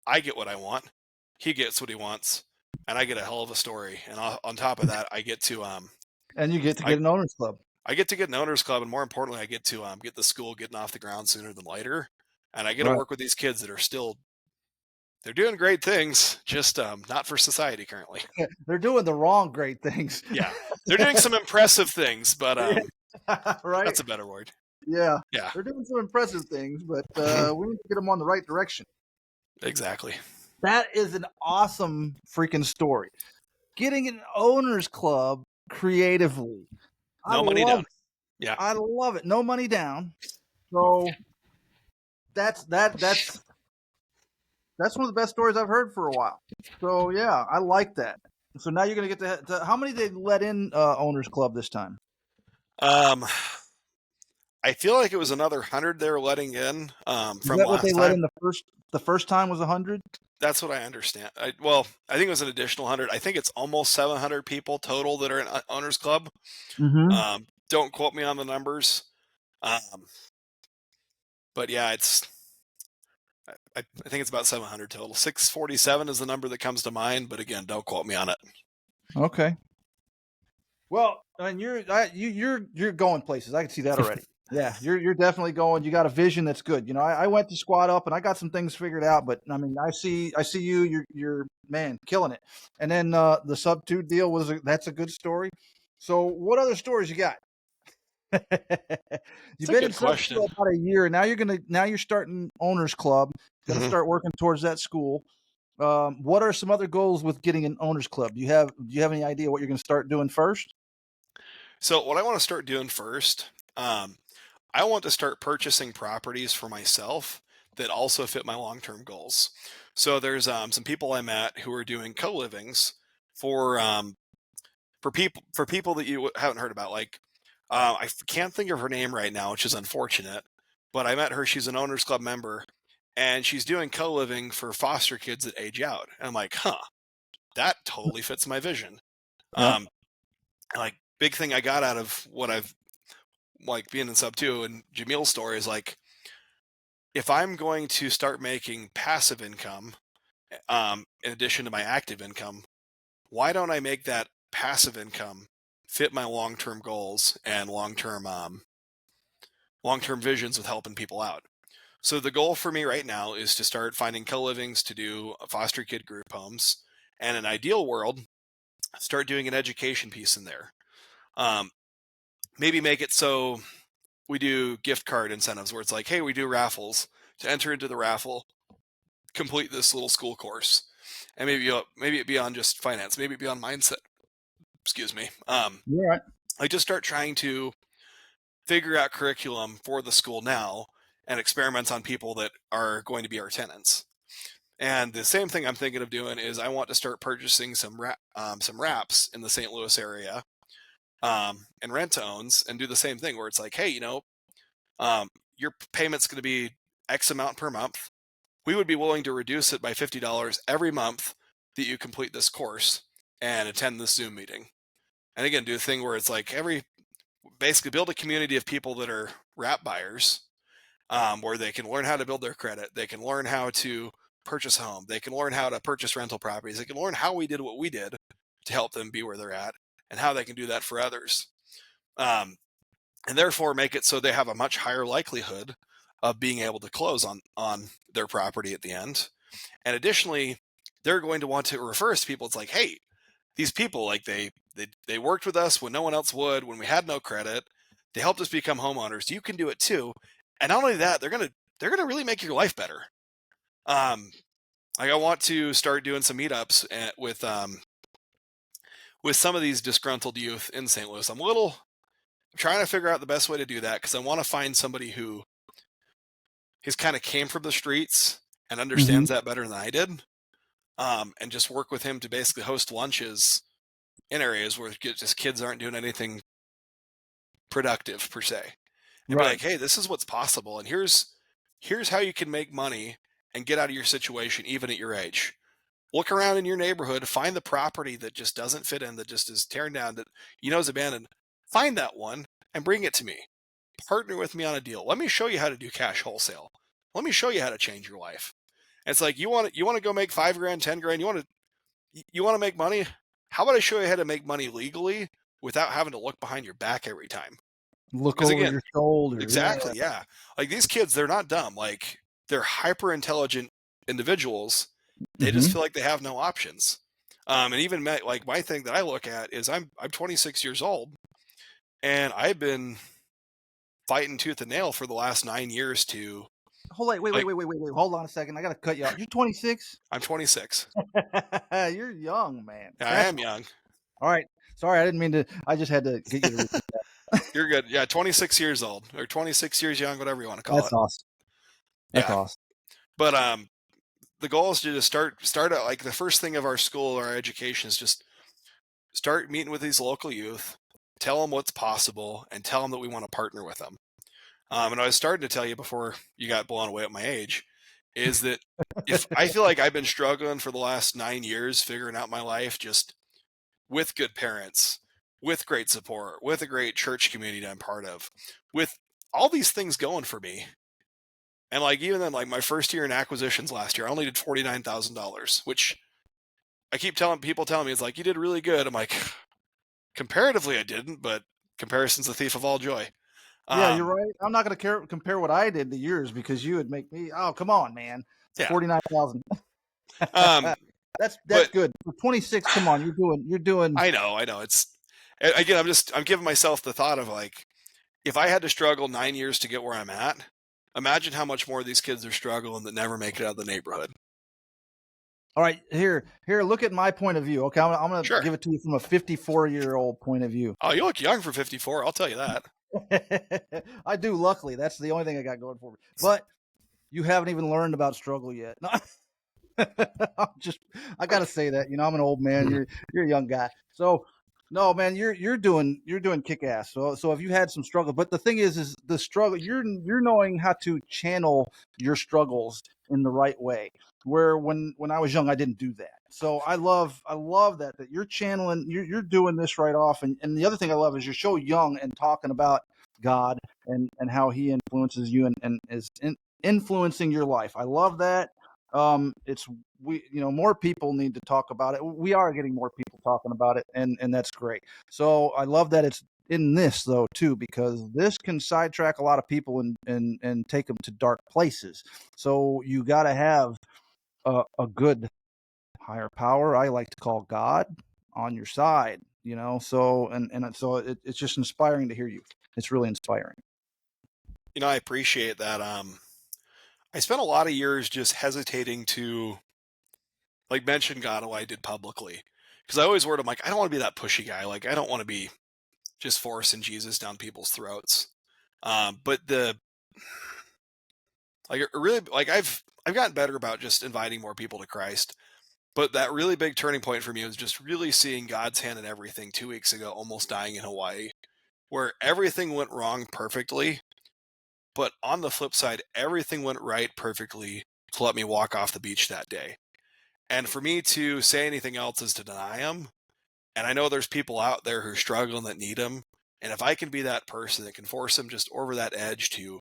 I get what I want. He gets what he wants. And I get a hell of a story. And on top of that, I get to and you get to get an Owners Club. I get to get an Owners Club, and more importantly, I get to get the school getting off the ground sooner than later. And I get to work with these kids that are they're doing great things, just not for society currently. They're doing the wrong great things. Yeah, they're doing some impressive things, but right, that's a better word. Yeah, yeah, they're doing some impressive things, but we need to get them on the right direction. Exactly. That is an awesome freaking story. Getting an Owners Club creatively. No money down. Yeah, I love it. No money down. So that's one of the best stories I've heard for a while. So yeah, I like that. So now you're gonna get to how many did they let in Owners Club this time? I feel like it was another 100 they were letting in. From is that what they time. let in the first time was 100? That's what I understand. I think it was an additional 100. I think it's almost 700 people total that are in Owners Club. Don't quote me on the numbers. But yeah, I think it's about 700 total. 647 is the number that comes to mind, but again, don't quote me on it. Okay. Well, And you're going places. I can see that already. Yeah, you're definitely going. You got a vision that's good. I went to Squad Up and I got some things figured out, but I mean, I see you. You're man killing it. And then the sub two deal that's a good story. So what other stories you got? It's You've a been in good sub two question. about a year. Now you're starting owners club. Going to Mhm. start working towards that school. What are some other goals with getting an owners club? Do you have any idea what you're going to start doing first? So what I want to start doing first, I want to start purchasing properties for myself that also fit my long-term goals. So there's some people I met who are doing co-livings for for people that you haven't heard about. Like can't think of her name right now, which is unfortunate. But I met her. She's an owners club member, and she's doing co-living for foster kids that age out. And I'm like, huh, that totally fits my vision. Yep. Um, like big thing I got out of what I've like being in sub two and Jamil's story is like if I'm going to start making passive income in addition to my active income, why don't I make that passive income fit my long-term goals and long-term visions with helping people out? So the goal for me right now is to start finding co-livings to do foster kid group homes, and in an ideal world, start doing an education piece in there. Um, Maybe make it so we do gift card incentives where it's like, hey, we do raffles to enter into the raffle, complete this little school course, and maybe it be on just finance, maybe it be on mindset. Excuse me. You're right. I just start trying to figure out curriculum for the school now and experiments on people that are going to be our tenants. And the same thing I'm thinking of doing is I want to start purchasing some wraps in the St. Louis area and rent to owns and do the same thing where it's like, hey, um, your payment's going to be X amount per month. We would be willing to reduce it by $50 every month that you complete this course and attend this Zoom meeting. And again, do a thing where it's like basically build a community of people that are wrap buyers, where they can learn how to build their credit. They can learn how to purchase a home. They can learn how to purchase rental properties. They can learn how we did what we did to help them be where they're at and how they can do that for others. Um, and therefore make it so they have a much higher likelihood of being able to close on their property at the end. And additionally, they're going to want to refer us to people. It's like, hey, these people, like they worked with us when no one else would, when we had no credit. They helped us become homeowners. You can do it too. And not only that, they're gonna really make your life better. Like I want to start doing some meetups with some of these disgruntled youth in St. Louis. I'm trying to figure out the best way to do that because I want to find somebody who has kind of came from the streets and Mhm. understands that better than I did, and just work with him to basically host lunches in areas where just kids aren't doing anything productive per se, and be Right. like, hey, this is what's possible, and here's how you can make money and get out of your situation even at your age. Look around in your neighborhood, find the property that just doesn't fit in, that just is tearing down, that is abandoned. Find that one and bring it to me. Partner with me on a deal. Let me show you how to do cash wholesale. Let me show you how to change your life. And it's like you want to go make $5,000, $10,000. You want to make money. How about I show you how to make money legally without having to look behind your back every time? Look Because over again, your shoulder. Yeah. exactly, yeah. Like these kids, they're not dumb. Like they're hyper intelligent individuals. They just Mhm. feel like they have no options. And even like my thing that I look at is I'm 26 years old, and I've been fighting tooth and nail for the last 9 years to Hold on, wait, wait, like wait, wait, wait, wait. Hold on a second. I gotta cut you off. You're 26. I'm 26. You're young, man. Yeah, I That's am young. all right. Sorry, I didn't mean to. I just had to get you to repeat that. You're good. Yeah, 26 years old or 26 years young, whatever you want to call That's it. awesome. That's Yeah, awesome. but the goal is to just start out like the first thing of our school or our education is just start meeting with these local youth, tell them what's possible, and tell them that we want to partner with them. And I was starting to tell you before you got blown away at my age, is that if I feel like I've been struggling for the last 9 years figuring out my life just with good parents, with great support, with a great church community I'm part of, with all these things going for me. And like even then, like my first year in acquisitions last year, I only did $49,000, which I keep telling me it's like you did really good. I'm like, Comparatively, I didn't, but comparison's the thief of all joy. Yeah, you're right. I'm not going to compare what I did to yours because you would make me. Oh, come on, man. Yeah. 49,000. Um, That's but good. For 26, come on, you're doing. I know. It's again, I'm giving myself the thought of like, if I had to struggle 9 years to get where I'm at, imagine how much more these kids are struggling that never make it out of the neighborhood. All right, here, look at my point of view. Okay, I'm going to Sure. give it to you from a 54-year-old point of view. Oh, you look young for 54. I'll tell you that. I do. Luckily, that's the only thing I got going for me. But you haven't even learned about struggle yet. No. I gotta say that, I'm an old man. You're a young guy. So no, man, you're doing kick ass. So if you had some struggle, but the thing is the struggle, you're knowing how to channel your struggles in the right way. Where when I was young, I didn't do that. So I love that you're channeling, you're doing this right off. And the other thing I love is you're so young and talking about God and how he influences you and is influencing your life. I love that. It's more people need to talk about it. We are getting more people talking about it, and that's great. So I love that it's in this though too, because this can sidetrack a lot of people and take them to dark places. So you got to have a good higher power, I like to call God, on your side. So so it's just inspiring to hear you. It's really inspiring. I appreciate that. I spent a lot of years just hesitating to like mention God like I did publicly, because I always worried, I'm like, I don't want to be that pushy guy. Like, I don't want to be just forcing Jesus down people's throats. But really, like I've gotten better about just inviting more people to Christ. But that really big turning point for me was just really seeing God's hand in everything 2 weeks ago, almost dying in Hawaii, where everything went wrong perfectly. But on the flip side, everything went right perfectly to let me walk off the beach that day. And for me to say anything else is to deny him. And I know there's people out there who are struggling that need him. And if I can be that person that can force them just over that edge to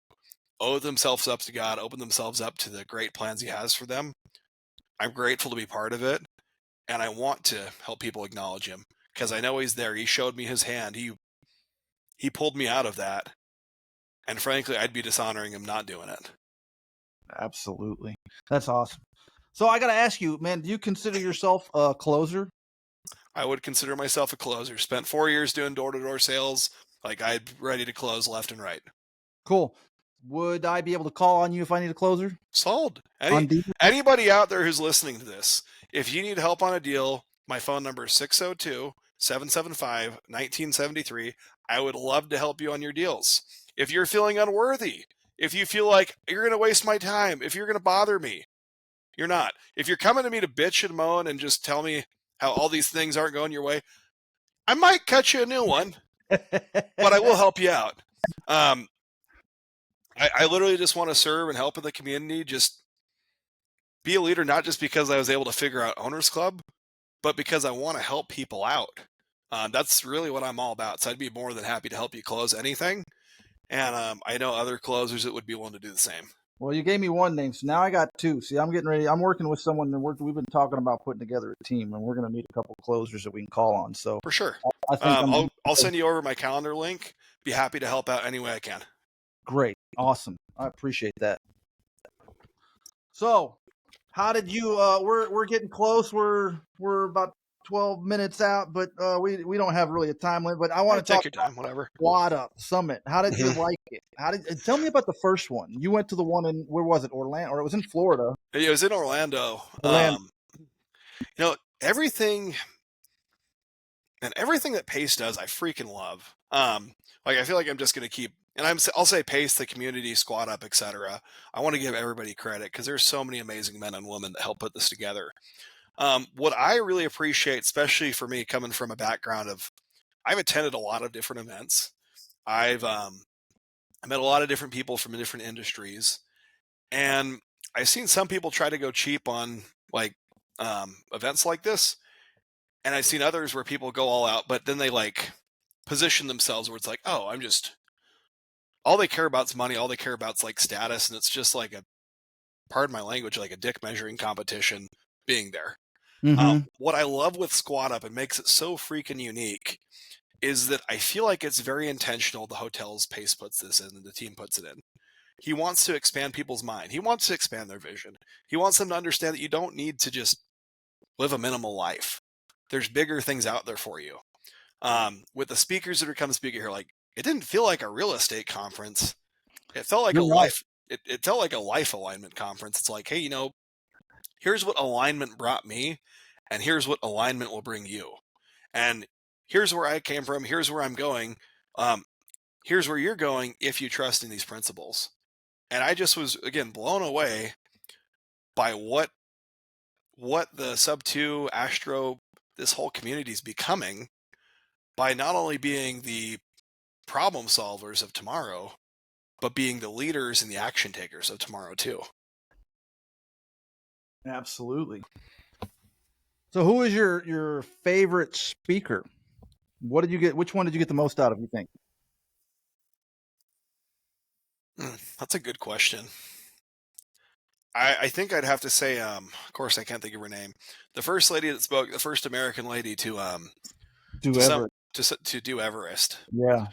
owe themselves up to God, open themselves up to the great plans he has for them, I'm grateful to be part of it. And I want to help people acknowledge him because I know he's there. He showed me his hand. He pulled me out of that. And frankly, I'd be dishonoring him not doing it. Absolutely. That's awesome. So I got to ask you, man, do you consider yourself a closer? I would consider myself a closer. Spent 4 years doing door-to-door sales. Like, I'm ready to close left and right. Cool. Would I be able to call on you if I need a closer? Sold. Anybody out there who's listening to this, if you need help on a deal, my phone number is 602-775-1973. I would love to help you on your deals. If you're feeling unworthy, if you feel like you're going to waste my time, if you're going to bother me, you're not. If you're coming to me to bitch and moan and just tell me how all these things aren't going your way, I might cut you a new one, but I will help you out. I literally just want to serve and help in the community, just be a leader, not just because I was able to figure out Owners Club, but because I want to help people out. That's really what I'm all about. So I'd be more than happy to help you close anything. And I know other closers that would be willing to do the same. Well, you gave me one name, so now I got two. See, I'm getting ready. I'm working with someone, and we've been talking about putting together a team, and we're going to need a couple closers that we can call on. So for sure, I think I'll send you over my calendar link. Be happy to help out any way I can. Great, awesome. I appreciate that. So, how did you? We're getting close. We're about 12 minutes out, but we don't have really a time limit. But I want to take your time, whatever. Squad Up Summit. How did you like it? Tell me about the first one? You went to the one in, where was it? Orlando, or it was in Florida? It was in Orlando. Everything that Pace does, I freaking love. I feel like I'm just going to keep, and I'll say Pace, the community, Squad Up, etc. I want to give everybody credit because there's so many amazing men and women that help put this together. What I really appreciate, especially for me coming from a background of, I've attended a lot of different events. I've met a lot of different people from different industries, and I've seen some people try to go cheap on events like this, and I've seen others where people go all out, but then they position themselves where it's like, oh, all they care about is money, all they care about is status, and it's just pardon my language, like a dick measuring competition being there. Mm-hmm. What I love with Squad Up, and makes it so freaking unique, is that I feel like it's very intentional. The hotel's Pace puts this in and the team puts it in. He wants to expand people's mind. He wants to expand their vision. He wants them to understand that you don't need to just live a minimal life. There's bigger things out there for you. With the speakers that are coming to speak here, like, it didn't feel like a real estate conference. It felt like You're right. it felt like a life alignment conference. It's like, hey, here's what alignment brought me, and here's what alignment will bring you. And here's where I came from. Here's where I'm going. Here's where you're going if you trust in these principles. And I just was, again, blown away by what the Sub 2 Astro, this whole community is becoming, by not only being the problem solvers of tomorrow, but being the leaders and the action takers of tomorrow too. Absolutely. So who is your favorite speaker? What did you get? Which one did you get the most out of, you think? That's a good question. I think I'd have to say, of course I can't think of her name. The first lady that spoke, the first American lady to do Everest. Yeah.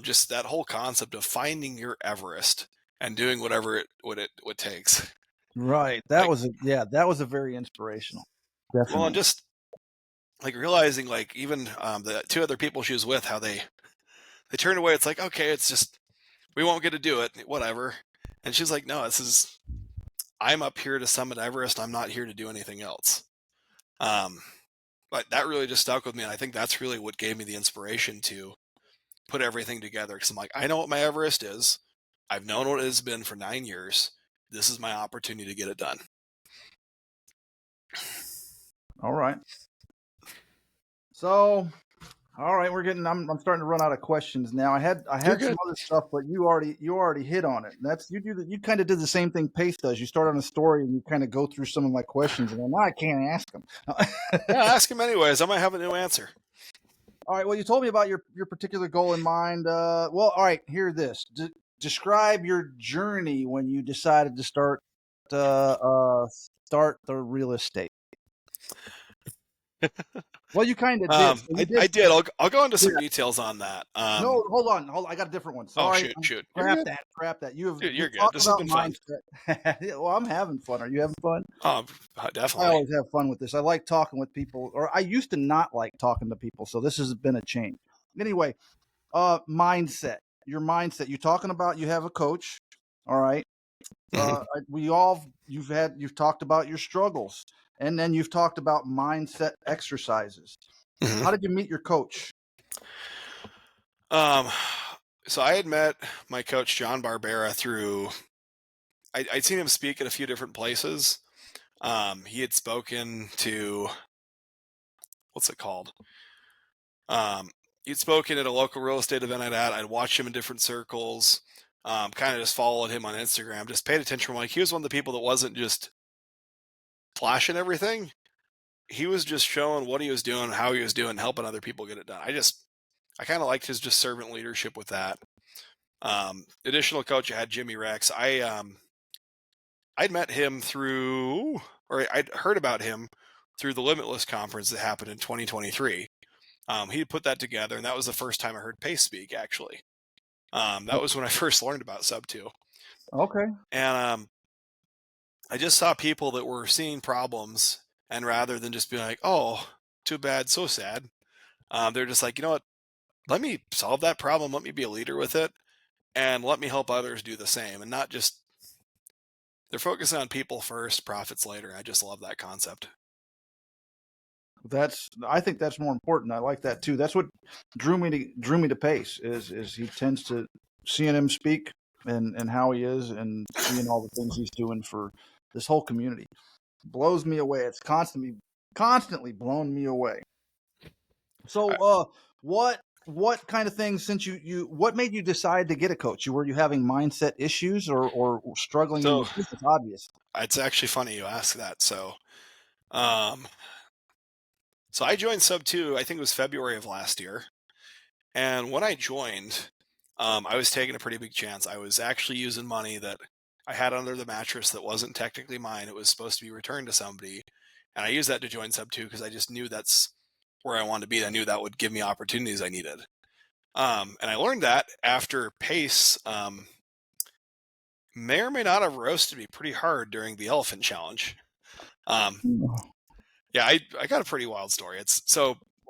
Just that whole concept of finding your Everest and doing whatever it takes. Right. That was a very inspirational. Definitely. Well, and just like realizing, like, even the two other people she was with, how they turned away. It's like, okay, it's just, we won't get to do it, whatever. And she's like, no, I'm up here to summit Everest. I'm not here to do anything else. But that really just stuck with me. And I think that's really what gave me the inspiration to put everything together. Because I'm like, I know what my Everest is. I've known what it has been for 9 years. This is my opportunity to get it done. All right. So, all right, I'm starting to run out of questions now. I had some other stuff, but you already hit on it. You kind of did the same thing Pace does. You start on a story and you kind of go through some of my questions, and then I can't ask them. Yeah, ask him anyways. I might have a new answer. All right. Well, you told me about your particular goal in mind. All right. Hear this. Describe your journey when you decided to start the real estate. Well, you kind of did. So I did. I'll go into some details on that. No, hold on. I got a different one. Sorry. Oh, shoot. Crap that. You're good. This has been fun. Well, I'm having fun. Are you having fun? Definitely. I always have fun with this. I like talking with people, or I used to not like talking to people. So this has been a change. Anyway, mindset. Your mindset. You're talking about you have a coach. All right. You've talked about your struggles, and then you've talked about mindset exercises. How did you meet your coach? So I had met my coach, John Barbera, through, I'd seen him speak at a few different places. He had spoken to, what's it called? He'd spoken at a local real estate event I'd watched him in different circles. Kind of just followed him on Instagram, just paid attention. Like, he was one of the people that wasn't just flashing everything. He was just showing what he was doing, how he was doing, helping other people get it done. I kind of liked his just servant leadership with that. Additional coach, I had Jimmy Rex. I'd met him I'd heard about him through the Limitless conference that happened in 2023. He put that together, and that was the first time I heard Pace speak, actually. That was when I first learned about Sub 2. Okay. And I just saw people that were seeing problems, and rather than just being like, oh, too bad, so sad, they're just like, you know what, let me solve that problem, let me be a leader with it, and let me help others do the same. And not just, they're focusing on people first, profits later. I just love that concept. I think that's more important. I like that too. That's what drew me to Pace is he tends to seeing him speak and how he is and seeing all the things he's doing for this whole community. Blows me away. It's constantly blown me away. So what kind of things, since what made you decide to get a coach? Were you having mindset issues or struggling in the business? Obvious. It's actually funny you ask that. So I joined Sub 2, I think it was February of last year. And when I joined, I was taking a pretty big chance. I was actually using money that I had under the mattress that wasn't technically mine. It was supposed to be returned to somebody. And I used that to join Sub 2 because I just knew that's where I wanted to be. I knew that would give me opportunities I needed. And I learned that after Pace may or may not have roasted me pretty hard during the elephant challenge. Yeah, I got a pretty wild story.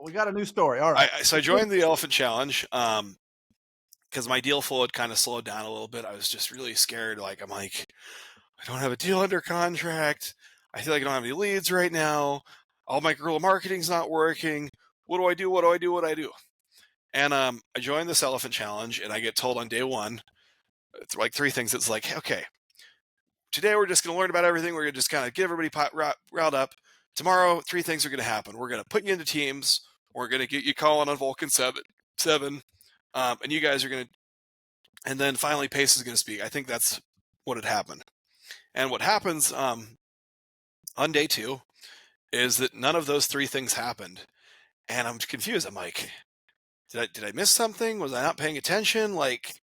We got a new story. All right. So I joined the elephant challenge because my deal flow had kind of slowed down a little bit. I was just really scared. I'm like, I don't have a deal under contract. I feel like I don't have any leads right now. All my guerrilla marketing's not working. What do I do? What do I do? What do I do? And I joined this elephant challenge, and I get told on day one, it's like 3 things. It's like, okay, today we're just going to learn about everything. We're going to just kind of get everybody riled up. Tomorrow, 3 things are going to happen. We're going to put you into teams. We're going to get you calling on Vulcan 7. And you guys are going to, and then finally Pace is going to speak. I think that's what had happened. And what happens on day 2 is that none of those 3 things happened. And I'm confused. I'm like, did I miss something? Was I not paying attention? Like,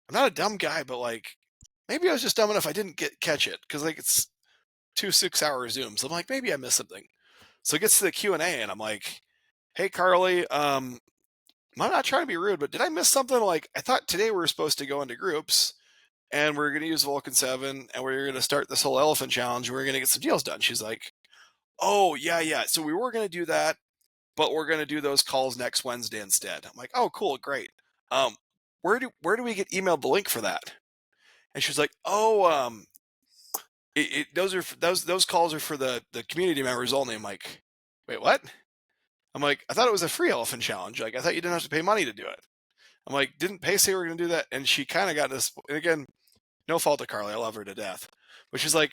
I'm not a dumb guy, but like, maybe I was just dumb enough I didn't catch it. Cause like it's 2 6-hour Zooms. I'm like, maybe I missed something. So it gets to the Q&A and I'm like, hey, Carly, I'm not trying to be rude, but did I miss something? Like, I thought today we were supposed to go into groups and we're going to use Vulcan 7 and we're going to start this whole elephant challenge. And we're going to get some deals done. She's like, oh, yeah. So we were going to do that, but we're going to do those calls next Wednesday instead. I'm like, oh, cool. Great. Where do we get emailed the link for that? And she's like, oh, those calls are for the community members only. I'm like, wait, what? I'm like, I thought it was a free elephant challenge. Like, I thought you didn't have to pay money to do it. I'm like, didn't Pace say we were going to do that? And she kind of got this, and again, no fault to Carly. I love her to death. But she's like,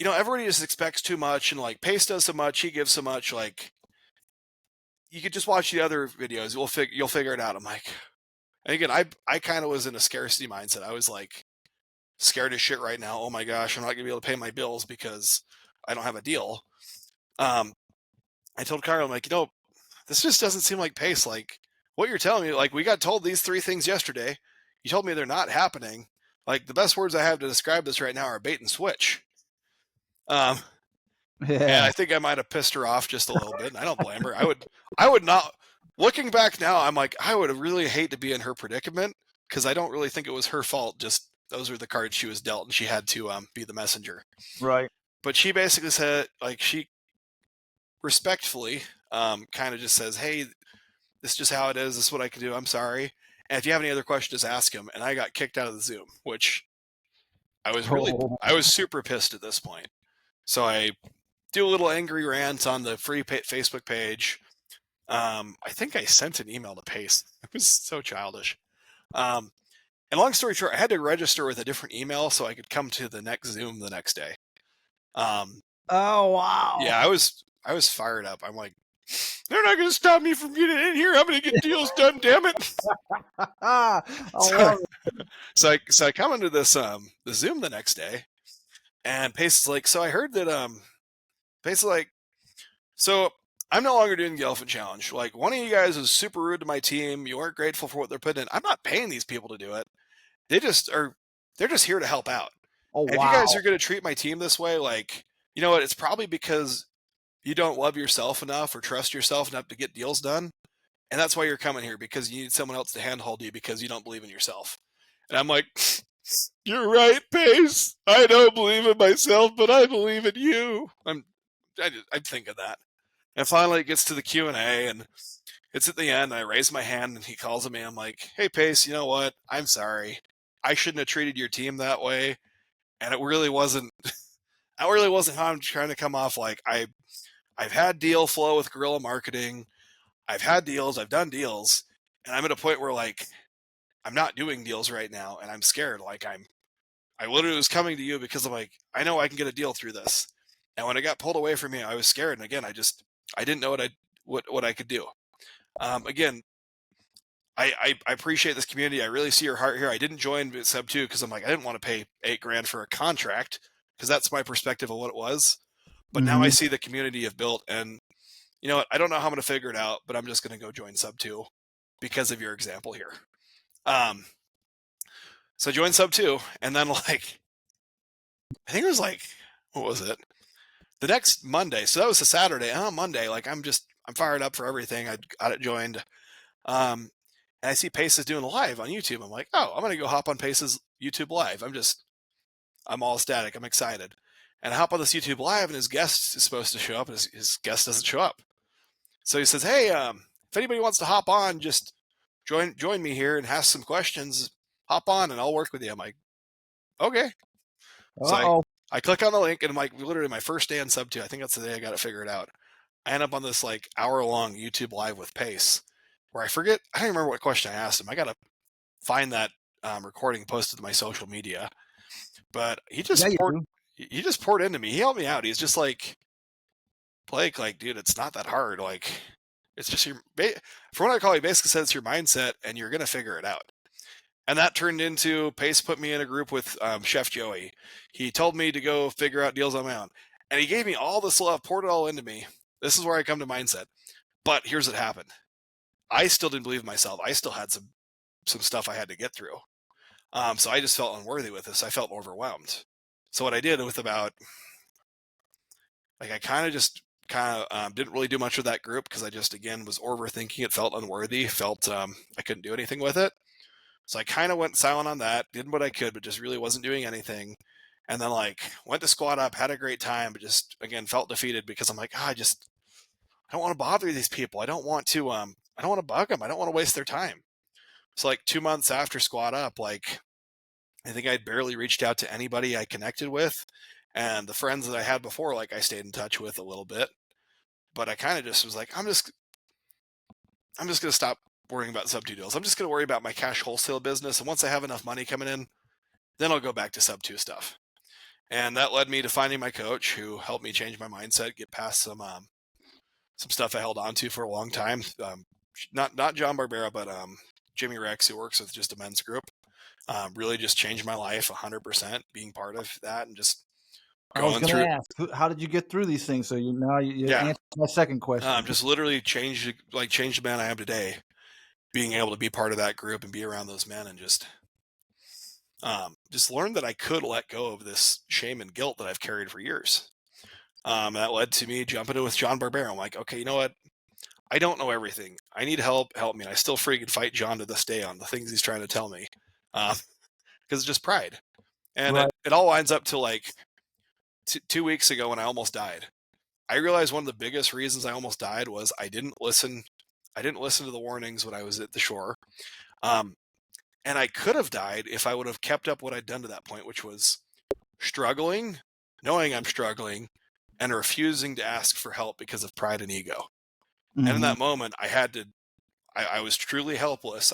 everybody just expects too much. And like, Pace does so much. He gives so much. Like, you could just watch the other videos. You'll figure it out. I'm like, and again, I kind of was in a scarcity mindset. I was like, scared as shit right now. Oh my gosh, I'm not gonna be able to pay my bills because I don't have a deal. I told Carl, I'm like, this just doesn't seem like Pace. Like what you're telling me, like we got told these 3 things yesterday. You told me they're not happening. Like the best words I have to describe this right now are bait and switch. And I think I might have pissed her off just a little bit. And I don't blame her. I would not. Looking back now, I'm like, I would really hate to be in her predicament because I don't really think it was her fault. Just those were the cards she was dealt, and she had to be the messenger. Right. But she basically said, like, she respectfully kind of just says, hey, this is just how it is. This is what I can do. I'm sorry. And if you have any other questions, just ask him. And I got kicked out of the Zoom, which I was super pissed at this point. So I do a little angry rant on the free Facebook page. I think I sent an email to Pace. It was so childish. And long story short, I had to register with a different email so I could come to the next Zoom the next day. Oh wow! Yeah, I was fired up. I'm like, they're not going to stop me from getting in here. I'm going to get deals done. Damn it! So I come into this the Zoom the next day, and Pace is like, so I heard that Pace is like, so I'm no longer doing the elephant challenge. Like one of you guys is super rude to my team. You weren't grateful for what they're putting in. I'm not paying these people to do it. They're just here to help out. Oh, and wow. If you guys are going to treat my team this way, like, you know what? It's probably because you don't love yourself enough or trust yourself enough to get deals done. And that's why you're coming here, because you need someone else to handhold you because you don't believe in yourself. And I'm like, you're right, Pace. I don't believe in myself, but I believe in you. I'm thinking that. And finally it gets to the Q&A, and it's at the end. I raise my hand, and he calls me. I'm like, hey, Pace, you know what? I'm sorry. I shouldn't have treated your team that way. And it really wasn't how I'm trying to come off. Like I've had deal flow with guerrilla marketing. I've had deals. I've done deals. And I'm at a point where like I'm not doing deals right now, and I'm scared. Like I literally was coming to you because I'm like, I know I can get a deal through this. And when it got pulled away from me, I was scared. And again, I didn't know what I could do. Again, I appreciate this community. I really see your heart here. I didn't join Sub 2 because I'm like, I didn't want to pay $8,000 for a contract, because that's my perspective of what it was. But now I see the community you've built, and you know what? I don't know how I'm going to figure it out, but I'm just going to go join Sub 2 because of your example here. So I joined Sub 2, and then like, I think it was like, what was it? The next Monday. So that was a Saturday. And on Monday, like I'm I'm fired up for everything. I got it joined. And I see Pace is doing a live on YouTube. I'm like, oh, I'm going to go hop on Pace's YouTube live. I'm all ecstatic. I'm excited. And I hop on this YouTube live, and his guest is supposed to show up, and his guest doesn't show up. So he says, hey, if anybody wants to hop on, just join me here and ask some questions. Hop on, and I'll work with you. I'm like, okay. So I click on the link, and I'm like, literally my first day on Sub 2, I think that's the day I got it figured out. I end up on this like hour-long YouTube live with Pace, where I don't remember what question I asked him. I got to find that recording, posted to my social media. But he just poured into me. He helped me out. He's just like, Blake, like, dude, it's not that hard. Like, it's just from what I recall, he basically said it's your mindset, and you're going to figure it out. And that turned into Pace put me in a group with Chef Joey. He told me to go figure out deals on my own. And he gave me all this love, poured it all into me. This is where I come to mindset. But here's what happened. I still didn't believe in myself. I still had some stuff I had to get through. So I just felt unworthy with this. I felt overwhelmed. So what I did with I didn't really do much with that group because I just, again, was overthinking it, felt unworthy, felt I couldn't do anything with it. So I kind of went silent on that, did what I could, but just really wasn't doing anything. And then went to Squat Up, had a great time, but just, again, felt defeated because I'm like, I don't want to bother these people. I don't want to bug them. I don't want to waste their time. So 2 months after Squat Up, I think I'd barely reached out to anybody I connected with. And the friends that I had before, I stayed in touch with a little bit. But I kind of just was like, I'm just going to stop worrying about Sub 2 deals. I'm just going to worry about my cash wholesale business. And once I have enough money coming in, then I'll go back to Sub 2 stuff. And that led me to finding my coach, who helped me change my mindset, get past some stuff I held on to for a long time. Not John Barbera, but Jimmy Rex, who works with just a men's group. Really just changed my life 100%, being part of that and just going through. I was going to ask, how did you get through these things? So you answered my second question. Just literally changed the man I am today, being able to be part of that group and be around those men, and just learned that I could let go of this shame and guilt that I've carried for years. That led to me jumping in with John Barbera. I'm like, okay, you know what? I don't know everything. I need help. Help me. And I still freaking fight John to this day on the things he's trying to tell me, because it's just pride. And it all winds up to 2 weeks ago when I almost died. I realized one of the biggest reasons I almost died was I didn't listen to the warnings when I was at the shore. And I could have died if I would have kept up what I'd done to that point, which was struggling, knowing I'm struggling, and refusing to ask for help because of pride and ego. Mm-hmm. And in that moment, I was truly helpless.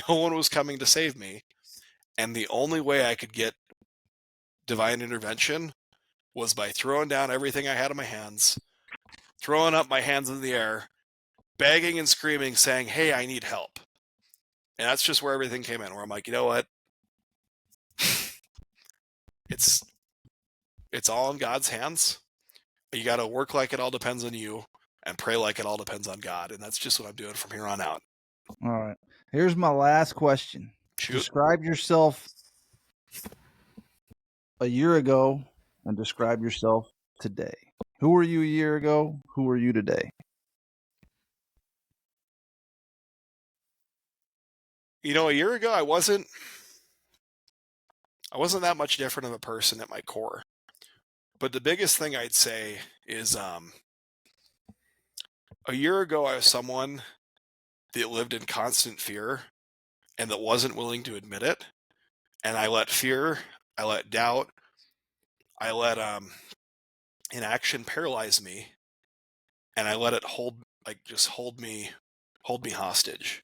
No one was coming to save me. And the only way I could get divine intervention was by throwing down everything I had in my hands, throwing up my hands in the air, begging and screaming, saying, hey, I need help. And that's just where everything came in, where I'm like, you know what? It's all in God's hands. You got to work like it all depends on you, and pray like it all depends on God. And that's just what I'm doing from here on out. All right. Here's my last question. Shoot. Describe yourself a year ago and describe yourself today. Who were you a year ago? Who are you today? A year ago, I wasn't that much different of a person at my core. But the biggest thing I'd say is a year ago, I was someone that lived in constant fear and that wasn't willing to admit it. And I let fear, I let doubt, I let inaction paralyze me, and I let it hold me hostage.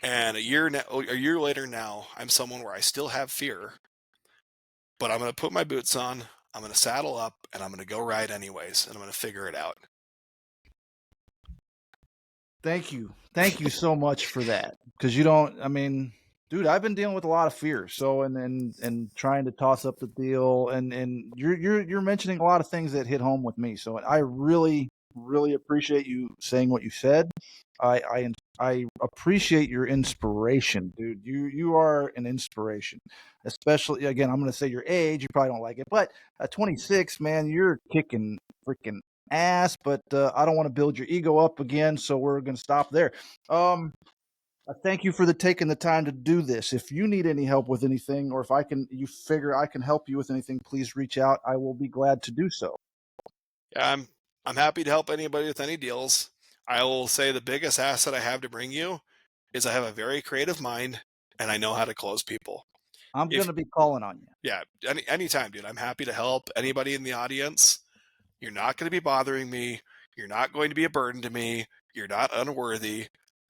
And a year later now, I'm someone where I still have fear, but I'm going to put my boots on, I'm going to saddle up, and I'm going to go ride anyways, and I'm going to figure it out. Thank you. Thank you so much for that. Because dude, I've been dealing with a lot of fear. So, and trying to toss up the deal, and you're mentioning a lot of things that hit home with me. So I really, really appreciate you saying what you said. I appreciate your inspiration, dude. You are an inspiration, especially, again, I'm going to say your age. You probably don't like it, but at 26, man, you're kicking freaking ask, but I don't want to build your ego up again, so we're going to stop there. I thank you for taking the time to do this. If you need any help with anything, or if you figure I can help you with anything, please reach out. I will be glad to do so. Yeah, I'm happy to help anybody with any deals. I will say the biggest asset I have to bring you is I have a very creative mind and I know how to close people. I'm going If to be calling on you. Yeah, anytime, dude. I'm happy to help anybody in the audience. You're not going to be bothering me. You're not going to be a burden to me. You're not unworthy.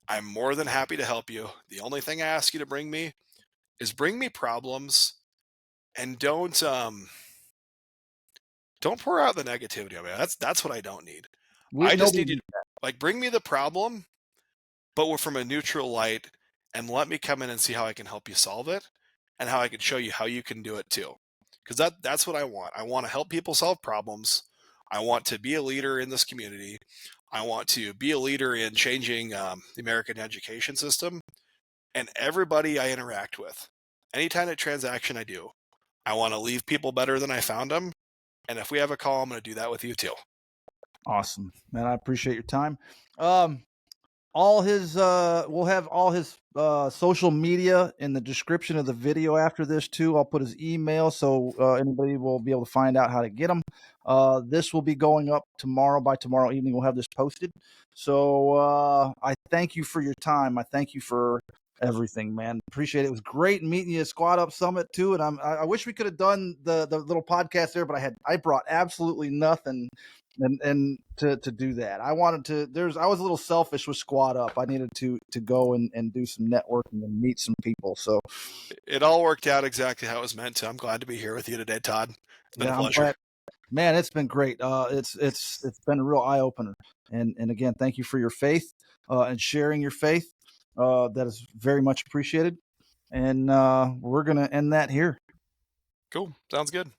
I'm more than happy to help you. The only thing I ask you to bring me is bring me problems and don't pour out the negativity on me. That's what I don't need. I just Nobody need you to, like, bring me the problem, but we're from a neutral light, and let me come in and see how I can help you solve it and how I can show you how you can do it too. Because that's what I want. I want to help people solve problems. I want to be a leader in this community. I want to be a leader in changing the American education system and everybody I interact with. Any kind of transaction I do, I want to leave people better than I found them. And if we have a call, I'm going to do that with you too. Awesome, man. I appreciate your time. We'll have all his social media in the description of the video after this too. I'll put his email so anybody will be able to find out how to get him. This will be going up tomorrow. By tomorrow evening we'll have this posted. So I thank you for your time. I thank you for everything, man. Appreciate it. It was great meeting you at Squad Up Summit too. And I wish we could have done the little podcast there, but I brought absolutely nothing and to do that. I was a little selfish with Squad Up. I needed to go and do some networking and meet some people. So It all worked out exactly how it was meant to. I'm glad to be here with you today, Todd. It's been a I'm pleasure. glad, man. It's been great. It's been a real eye opener. And again, thank you for your faith and sharing your faith. That is very much appreciated. And we're gonna end that here. Cool. Sounds good.